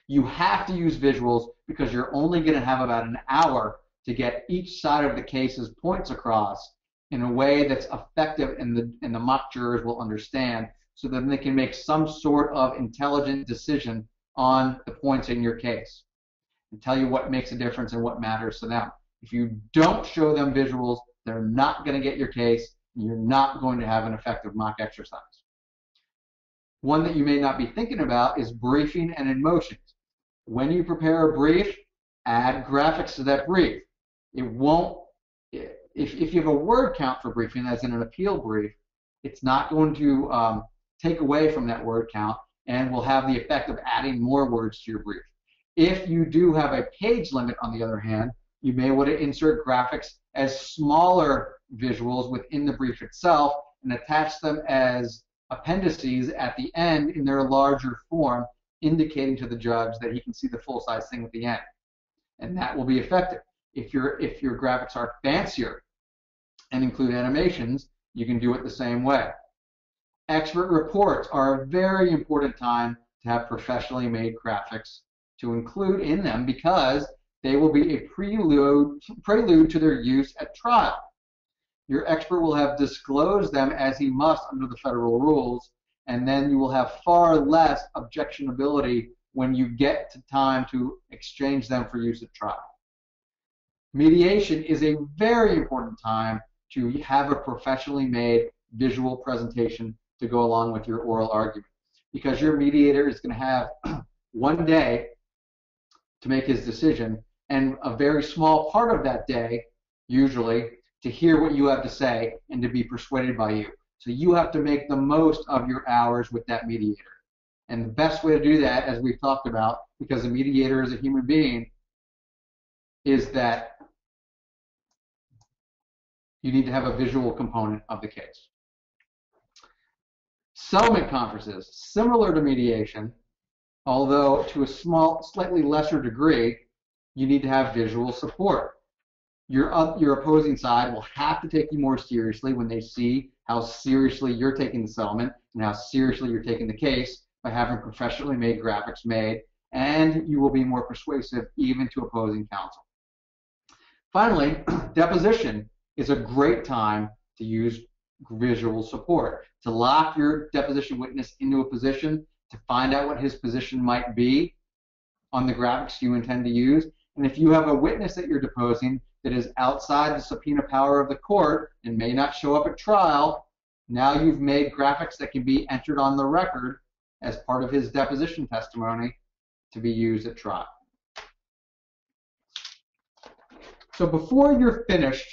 [SPEAKER 1] You have to use visuals because you're only going to have about an hour to get each side of the case's points across in a way that's effective and the mock jurors will understand, so that they can make some sort of intelligent decision on the points in your case and tell you what makes a difference and what matters to them. If you don't show them visuals, they're not going to get your case, and you're not going to have an effective mock exercise. One that you may not be thinking about is briefing and in motions. When you prepare a brief, add graphics to that brief. It won't, if you have a word count for briefing, as in an appeal brief, it's not going to take away from that word count and will have the effect of adding more words to your brief. If you do have a page limit, on the other hand, you may want to insert graphics as smaller visuals within the brief itself and attach them as appendices at the end in their larger form, indicating to the judge that he can see the full-size thing at the end. And that will be effective. If your graphics are fancier and include animations, you can do it the same way. Expert reports are a very important time to have professionally made graphics to include in them, because they will be a prelude to their use at trial. Your expert will have disclosed them as he must under the federal rules, and then you will have far less objectionability when you get to time to exchange them for use at trial. Mediation is a very important time to have a professionally made visual presentation to go along with your oral argument, because your mediator is going to have one day to make his decision, and a very small part of that day, usually, to hear what you have to say and to be persuaded by you. So you have to make the most of your hours with that mediator. And the best way to do that, as we've talked about, because a mediator is a human being, is that you need to have a visual component of the case. Settlement conferences, similar to mediation, although to a slightly lesser degree, you need to have visual support. Your opposing side will have to take you more seriously when they see how seriously you're taking the settlement and how seriously you're taking the case by having professionally made graphics made, and you will be more persuasive even to opposing counsel. Finally, deposition is a great time to use visual support, to lock your deposition witness into a position, to find out what his position might be on the graphics you intend to use. And if you have a witness that you're deposing that is outside the subpoena power of the court and may not show up at trial, now you've made graphics that can be entered on the record as part of his deposition testimony to be used at trial. So before you're finished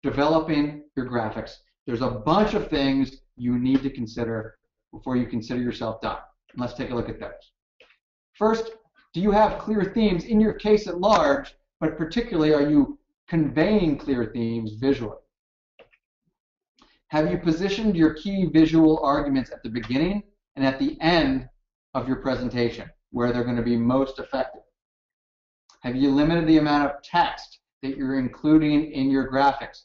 [SPEAKER 1] developing your graphics, there's a bunch of things you need to consider before you consider yourself done. And let's take a look at those. First, do you have clear themes in your case at large, but particularly are you conveying clear themes visually? Have you positioned your key visual arguments at the beginning and at the end of your presentation, where they're going to be most effective? Have you limited the amount of text that you're including in your graphics?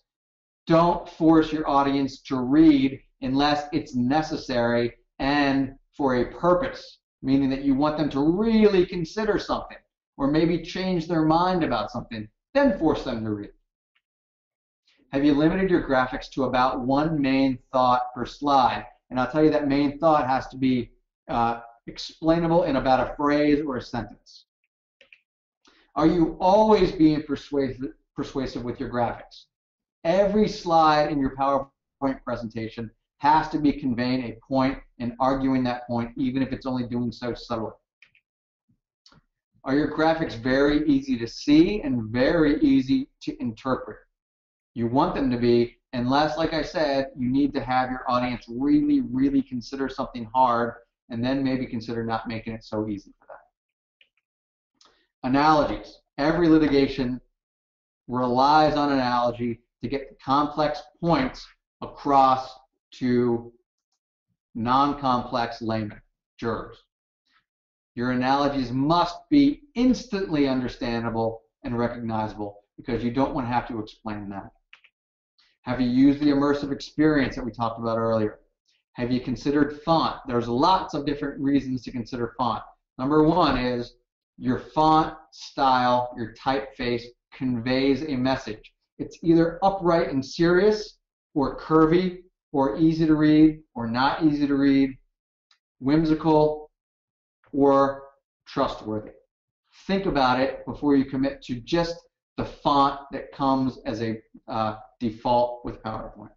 [SPEAKER 1] Don't force your audience to read unless it's necessary and for a purpose, meaning that you want them to really consider something or maybe change their mind about something, then force them to read. Have you limited your graphics to about one main thought per slide? And I'll tell you that main thought has to be explainable in about a phrase or a sentence. Are you always being persuasive with your graphics? Every slide in your PowerPoint presentation has to be conveying a point and arguing that point, even if it's only doing so subtly. Are your graphics very easy to see and very easy to interpret? You want them to be, unless, like I said, you need to have your audience really, really consider something hard and then maybe consider not making it so easy for them. Analogies. Every litigation relies on analogy to get the complex points across to non-complex laymen, jurors. Your analogies must be instantly understandable and recognizable because you don't want to have to explain that. Have you used the immersive experience that we talked about earlier? Have you considered font? There's lots of different reasons to consider font. Number one is your font style, your typeface conveys a message. It's either upright and serious, or curvy, or easy to read, or not easy to read, whimsical, or trustworthy. Think about it before you commit to just the font that comes as a default with PowerPoint.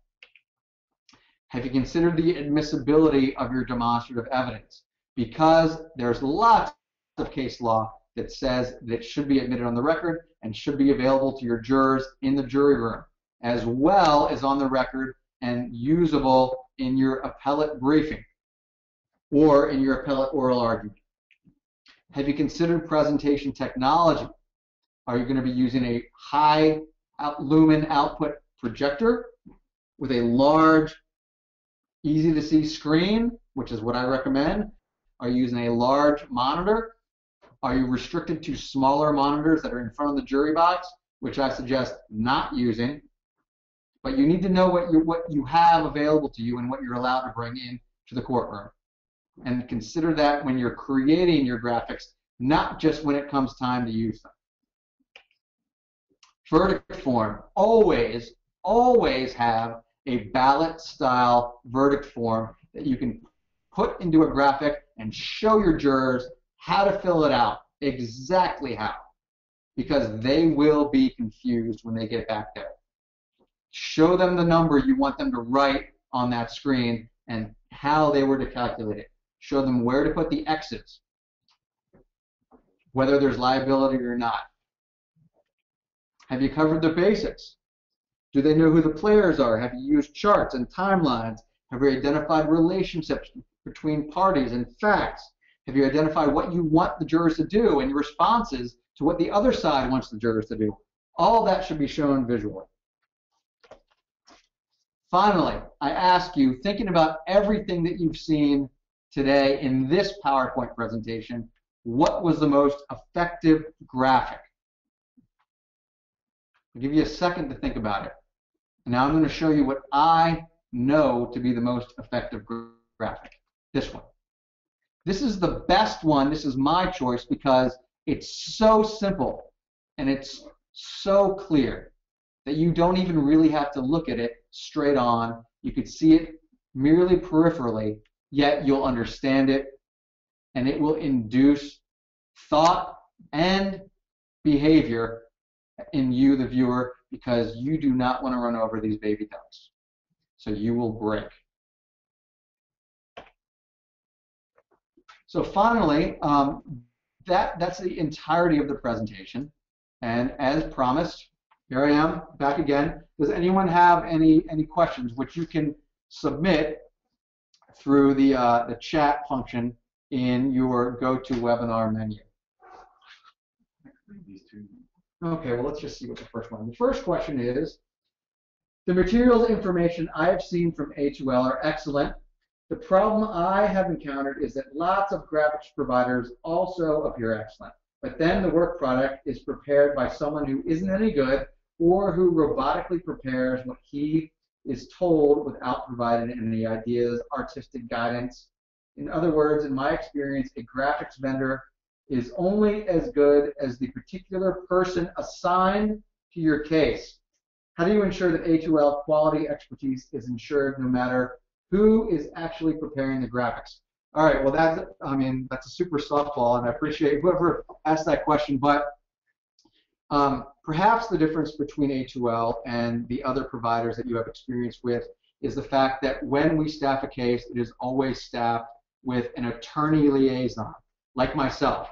[SPEAKER 1] Have you considered the admissibility of your demonstrative evidence? Because there's lots of case law that says that it should be admitted on the record and should be available to your jurors in the jury room, as well as on the record and usable in your appellate briefing or in your appellate oral argument. Have you considered presentation technology? Are you going to be using a high lumen output projector with a large, easy to see screen, which is what I recommend? Are you using a large monitor? Are you restricted to smaller monitors that are in front of the jury box, which I suggest not using? But you need to know what you have available to you and what you're allowed to bring in to the courtroom. And consider that when you're creating your graphics, not just when it comes time to use them. Verdict form. Always, always have a ballot style verdict form that you can put into a graphic and show your jurors how to fill it out, exactly how, because they will be confused when they get back there. Show them the number you want them to write on that screen and how they were to calculate it. Show them where to put the X's, whether there's liability or not. Have you covered the basics? Do they know who the players are? Have you used charts and timelines? Have you identified relationships between parties and facts? Have you identified what you want the jurors to do and your responses to what the other side wants the jurors to do? All that should be shown visually. Finally, I ask you, thinking about everything that you've seen today in this PowerPoint presentation, what was the most effective graphic? I'll give you a second to think about it. And now I'm going to show you what I know to be the most effective graphic. This one. This is the best one. This is my choice because it's so simple and it's so clear that you don't even really have to look at it straight on. You could see it merely peripherally, yet you'll understand it, and it will induce thought and behavior in you, the viewer, because you do not want to run over these baby ducks. So you will break. So finally, that's the entirety of the presentation. And as promised, here I am back again. Does anyone have any questions, which you can submit through the chat function in your GoToWebinar menu? Okay, well, let's just see what the first one is. The first question is, the materials information I have seen from A2L are excellent. The problem I have encountered is that lots of graphics providers also appear excellent, but then the work product is prepared by someone who isn't any good or who robotically prepares what he is told without providing any ideas, artistic guidance. In other words, in my experience, a graphics vendor is only as good as the particular person assigned to your case. How do you ensure that A2L quality expertise is ensured no matter who is actually preparing the graphics? All right, well, that's a super softball, and I appreciate whoever asked that question, but perhaps the difference between A2L and the other providers that you have experience with is the fact that when we staff a case, it is always staffed with an attorney liaison, like myself.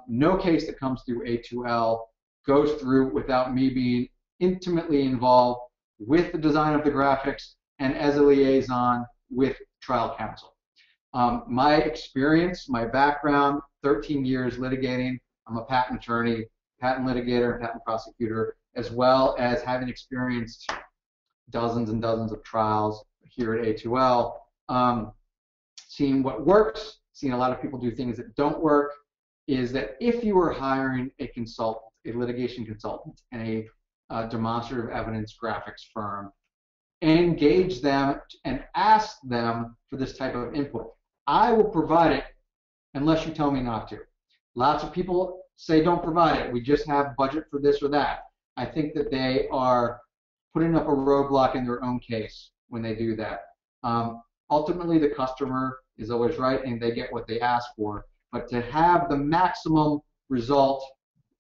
[SPEAKER 1] No case that comes through A2L goes through without me being intimately involved with the design of the graphics and as a liaison with trial counsel. My experience, my background, 13 years litigating. I'm a patent attorney, patent litigator, and patent prosecutor, as well as having experienced dozens and dozens of trials here at A2L, seeing what works, seen a lot of people do things that don't work, is that if you are hiring a consultant, a litigation consultant, and a demonstrative evidence graphics firm, engage them and ask them for this type of input. I will provide it unless you tell me not to. Lots of people say don't provide it. We just have budget for this or that. I think that they are putting up a roadblock in their own case when they do that. Ultimately, the customer is always right and they get what they ask for. But to have the maximum result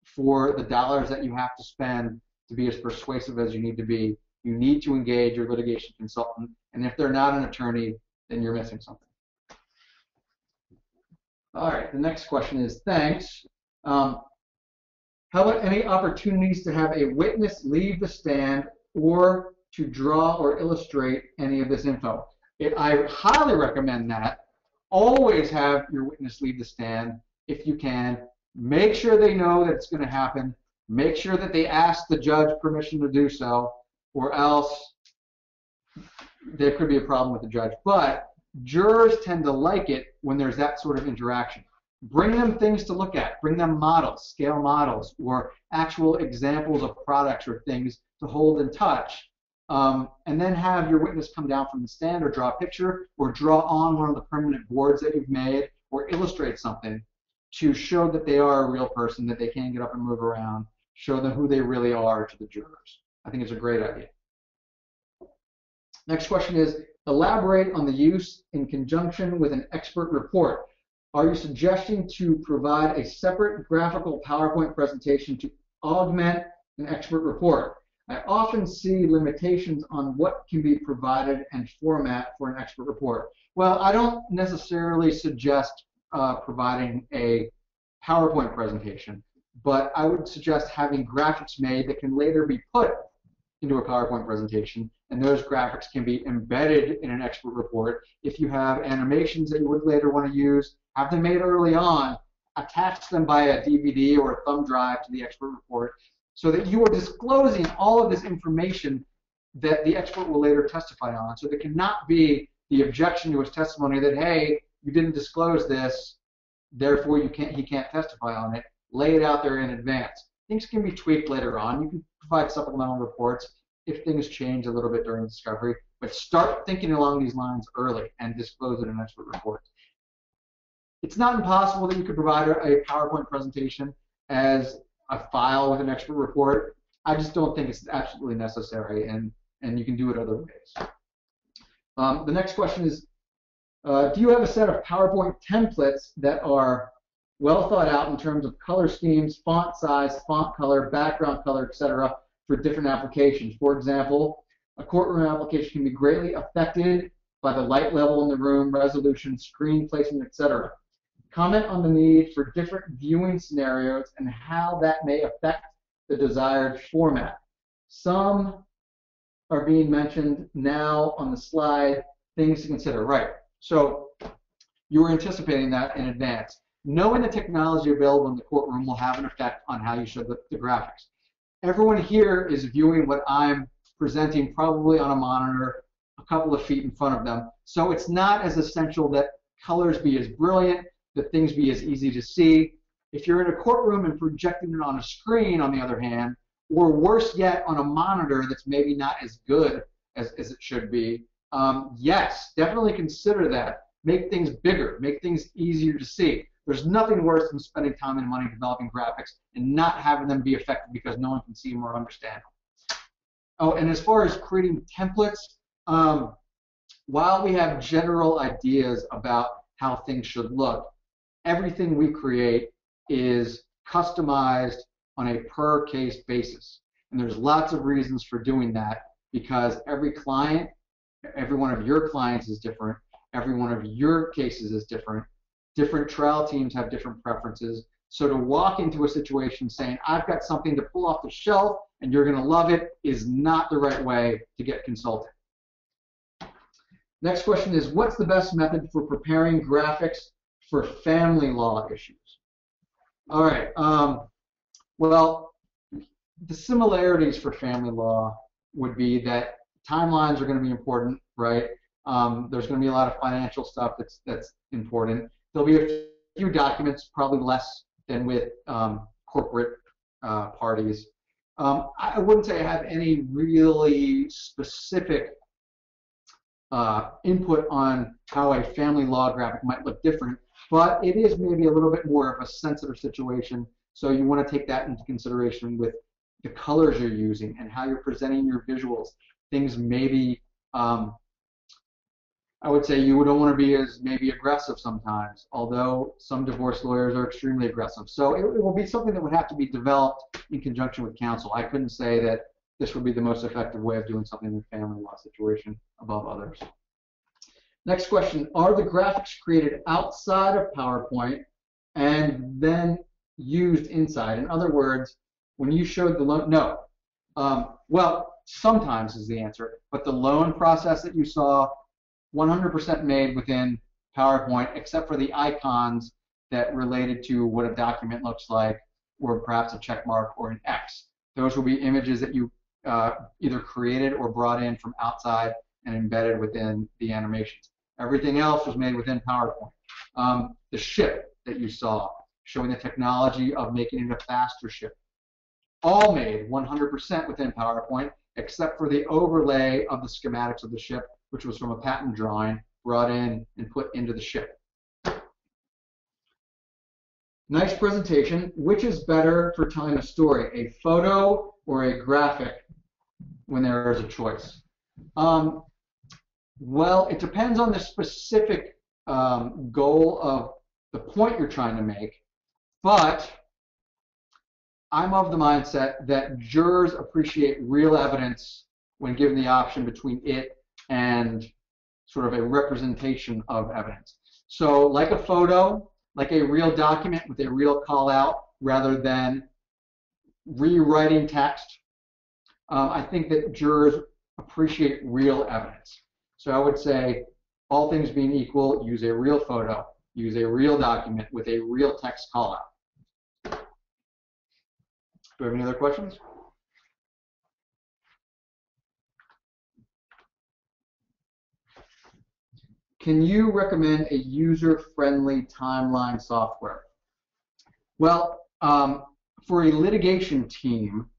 [SPEAKER 1] for the dollars that you have to spend to be as persuasive as you need to be, you need to engage your litigation consultant. And if they're not an attorney, then you're missing something. All right, the next question is, thanks. How about any opportunities to have a witness leave the stand or to draw or illustrate any of this info? I highly recommend that. Always have your witness leave the stand if you can. Make sure they know that it's going to happen. Make sure that they ask the judge permission to do so, or else there could be a problem with the judge. But jurors tend to like it when there's that sort of interaction. Bring them things to look at. Bring them models, scale models, or actual examples of products or things to hold and touch. And then have your witness come down from the stand or draw a picture or draw on one of the permanent boards that you've made or illustrate something to show that they are a real person, that they can get up and move around, show them who they really are to the jurors. I think it's a great idea. Next question is, elaborate on the use in conjunction with an expert report. Are you suggesting to provide a separate graphical PowerPoint presentation to augment an expert report? I often see limitations on what can be provided and format for an expert report. Well, I don't necessarily suggest providing a PowerPoint presentation, but I would suggest having graphics made that can later be put into a PowerPoint presentation, and those graphics can be embedded in an expert report. If you have animations that you would later want to use, have them made early on, attach them by a DVD or a thumb drive to the expert report so that you are disclosing all of this information that the expert will later testify on. So there cannot be the objection to his testimony that, hey, you didn't disclose this, therefore he can't testify on it. Lay it out there in advance. Things can be tweaked later on. You can provide supplemental reports if things change a little bit during discovery, but start thinking along these lines early and disclose it in an expert report. It's not impossible that you could provide a PowerPoint presentation as a file with an expert report. I just don't think it's absolutely necessary, and you can do it other ways. The next question is, do you have a set of PowerPoint templates that are well thought out in terms of color schemes, font size, font color, background color, etc., for different applications? For example, a courtroom application can be greatly affected by the light level in the room, resolution, screen placement, etc. Comment on the need for different viewing scenarios and how that may affect the desired format. Some are being mentioned now on the slide, things to consider. Right, so you were anticipating that in advance. Knowing the technology available in the courtroom will have an effect on how you show the graphics. Everyone here is viewing what I'm presenting probably on a monitor a couple of feet in front of them, so it's not as essential that colors be as brilliant, that things be as easy to see. If you're in a courtroom and projecting it on a screen, on the other hand, or worse yet, on a monitor that's maybe not as good as it should be, yes, definitely consider that. Make things bigger, make things easier to see. There's nothing worse than spending time and money developing graphics and not having them be effective because no one can see them or understand them. Oh, and as far as creating templates, while we have general ideas about how things should look, everything we create is customized on a per case basis. And there's lots of reasons for doing that because every client, every one of your clients is different, every one of your cases is different. Different trial teams have different preferences. So to walk into a situation saying, I've got something to pull off the shelf and you're going to love it is not the right way to get consulting. Next question is, what's the best method for preparing graphics for family law issues? All right. Well, the similarities for family law would be that timelines are going to be important, right? There's going to be a lot of financial stuff that's important. There'll be a few documents, probably less than with corporate parties. I wouldn't say I have any really specific input on how a family law graphic might look different, but it is maybe a little bit more of a sensitive situation, so you want to take that into consideration with the colors you're using and how you're presenting your visuals. Things maybe, I would say you don't want to be as maybe aggressive sometimes, although some divorce lawyers are extremely aggressive. So it will be something that would have to be developed in conjunction with counsel. I couldn't say that this would be the most effective way of doing something in a family law situation above others. Next question, are the graphics created outside of PowerPoint and then used inside? In other words, when you showed the loan, no. Well, sometimes is the answer, but the loan process that you saw, 100% made within PowerPoint, except for the icons that related to what a document looks like, or perhaps a check mark or an X. Those will be images that you either created or brought in from outside and embedded within the animations. Everything else was made within PowerPoint. The ship that you saw, showing the technology of making it a faster ship, all made 100% within PowerPoint, except for the overlay of the schematics of the ship, which was from a patent drawing brought in and put into the ship. Nice presentation. Which is better for telling a story, a photo or a graphic when there is a choice? Well, it depends on the specific goal of the point you're trying to make, but I'm of the mindset that jurors appreciate real evidence when given the option between it and sort of a representation of evidence. So like a photo, like a real document with a real call out rather than rewriting text, I think that jurors appreciate real evidence. So I would say, all things being equal, use a real photo, use a real document with a real text call out. Do we have any other questions? Can you recommend a user-friendly timeline software? Well, for a litigation team,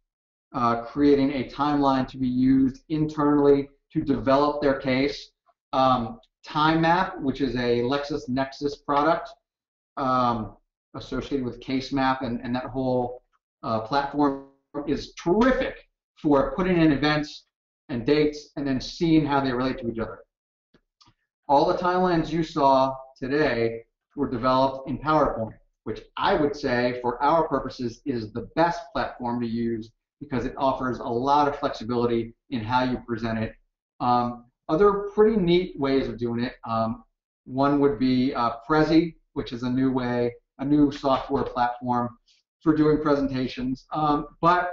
[SPEAKER 1] creating a timeline to be used internally to develop their case, TimeMap, which is a LexisNexis product associated with CaseMap, and that whole platform is terrific for putting in events and dates and then seeing how they relate to each other. All the timelines you saw today were developed in PowerPoint, which I would say for our purposes is the best platform to use because it offers a lot of flexibility in how you present it. Other pretty neat ways of doing it, one would be Prezi, which is a new software platform for doing presentations. But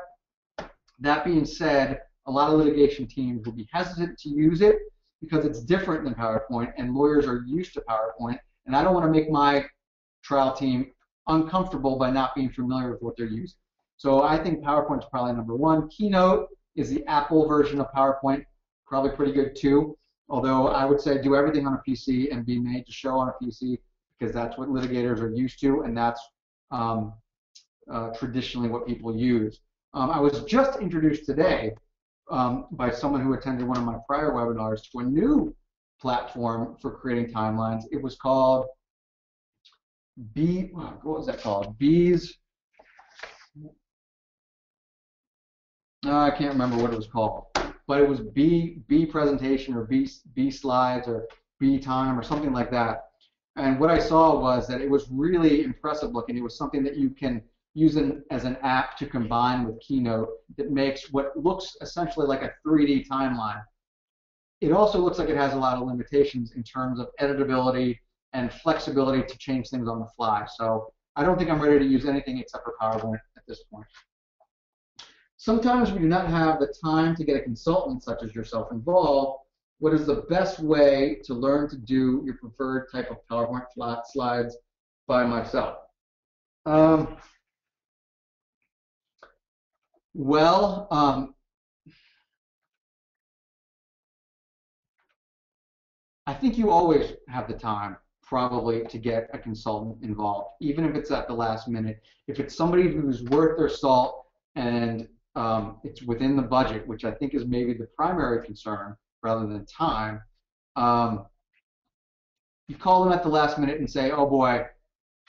[SPEAKER 1] that being said, a lot of litigation teams will be hesitant to use it because it's different than PowerPoint, and lawyers are used to PowerPoint, and I don't want to make my trial team uncomfortable by not being familiar with what they're using. So I think PowerPoint is probably number one. Keynote is the Apple version of PowerPoint, probably pretty good too, although I would say do everything on a PC and be made to show on a PC because that's what litigators are used to, and that's traditionally what people use. I was just introduced today by someone who attended one of my prior webinars to a new platform for creating timelines. It was called what was that called? I can't remember what it was called, but it was B presentation or B slides or B time or something like that. And what I saw was that it was really impressive looking. It was something that you can use as an app to combine with Keynote that makes what looks essentially like a 3D timeline. It also looks like it has a lot of limitations in terms of editability and flexibility to change things on the fly. So I don't think I'm ready to use anything except for PowerPoint at this point. Sometimes we do not have the time to get a consultant such as yourself involved. What is the best way to learn to do your preferred type of PowerPoint flat slides by myself? Well, I think you always have the time probably to get a consultant involved, even if it's at the last minute. If it's somebody who's worth their salt and it's within the budget, which I think is maybe the primary concern rather than time, you call them at the last minute and say, oh boy,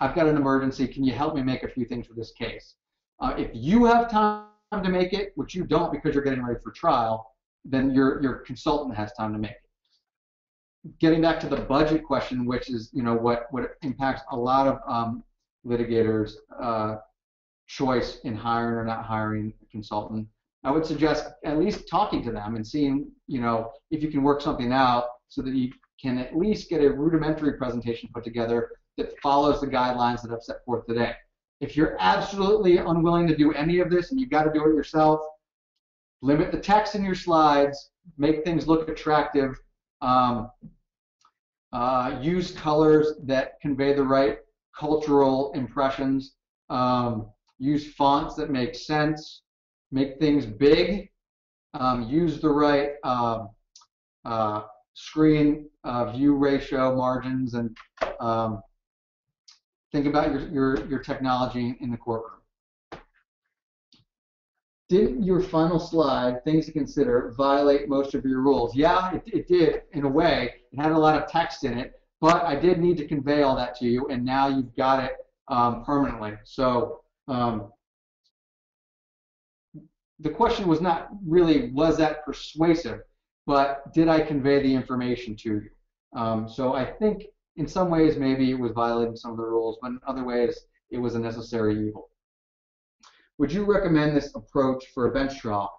[SPEAKER 1] I've got an emergency, can you help me make a few things for this case? If you have time to make it, which you don't because you're getting ready for trial, then your consultant has time to make it. Getting back to the budget question, which is what impacts a lot of litigators' choice in hiring or not hiring a consultant, I would suggest at least talking to them and seeing if you can work something out so that you can at least get a rudimentary presentation put together that follows the guidelines that I've set forth today. If you're absolutely unwilling to do any of this and you've got to do it yourself, limit the text in your slides, make things look attractive, use colors that convey the right cultural impressions, use fonts that make sense, make things big, use the right screen view ratio margins, and think about your technology in the courtroom. Did your final slide, things to consider, violate most of your rules? Yeah, it did in a way. It had a lot of text in it, but I did need to convey all that to you, and now you've got it permanently. So the question was not really, was that persuasive, but did I convey the information to you? So I think in some ways maybe it was violating some of the rules, but in other ways it was a necessary evil. Would you recommend this approach for a bench trial?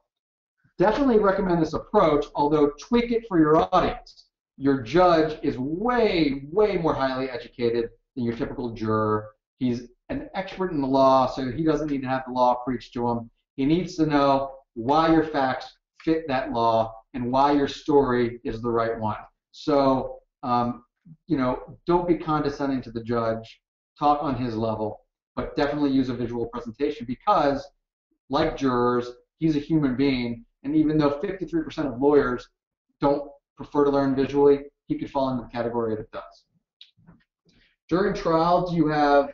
[SPEAKER 1] Definitely recommend this approach, although tweak it for your audience. Your judge is way, way more highly educated than your typical juror. He's an expert in the law, so he doesn't need to have the law preached to him. He needs to know why your facts fit that law and why your story is the right one. So, don't be condescending to the judge. Talk on his level, but definitely use a visual presentation because, like jurors, he's a human being, and even though 53% of lawyers don't prefer to learn visually, he could fall into the category that does. During trial, do you have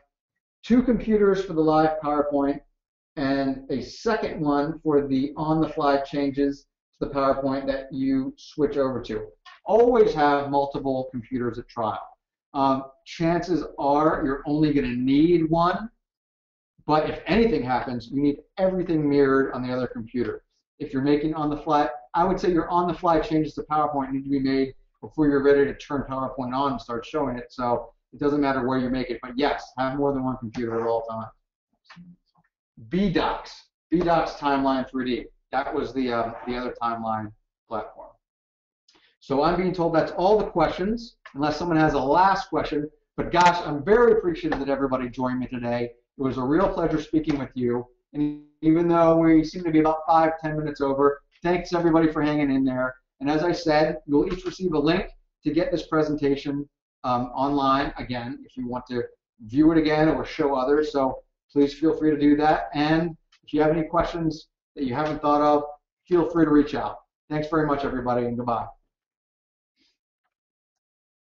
[SPEAKER 1] 2 computers for the live PowerPoint and a second one for the on-the-fly changes to the PowerPoint that you switch over to? Always have multiple computers at trial. Chances are you're only going to need one, but if anything happens, you need everything mirrored on the other computer. If you're making on-the-fly, I would say your on-the-fly changes to PowerPoint need to be made before you're ready to turn PowerPoint on and start showing it, so it doesn't matter where you make it, but yes, have more than one computer at all times. BDocs Timeline 3D. That was the other timeline platform. So I'm being told that's all the questions, unless someone has a last question. But gosh, I'm very appreciative that everybody joined me today. It was a real pleasure speaking with you. And even though we seem to be about 5-10 minutes over, thanks everybody for hanging in there. And as I said, you'll each receive a link to get this presentation online again if you want to view it again or show others. So please feel free to do that. And if you have any questions that you haven't thought of, feel free to reach out. Thanks very much, everybody, and goodbye.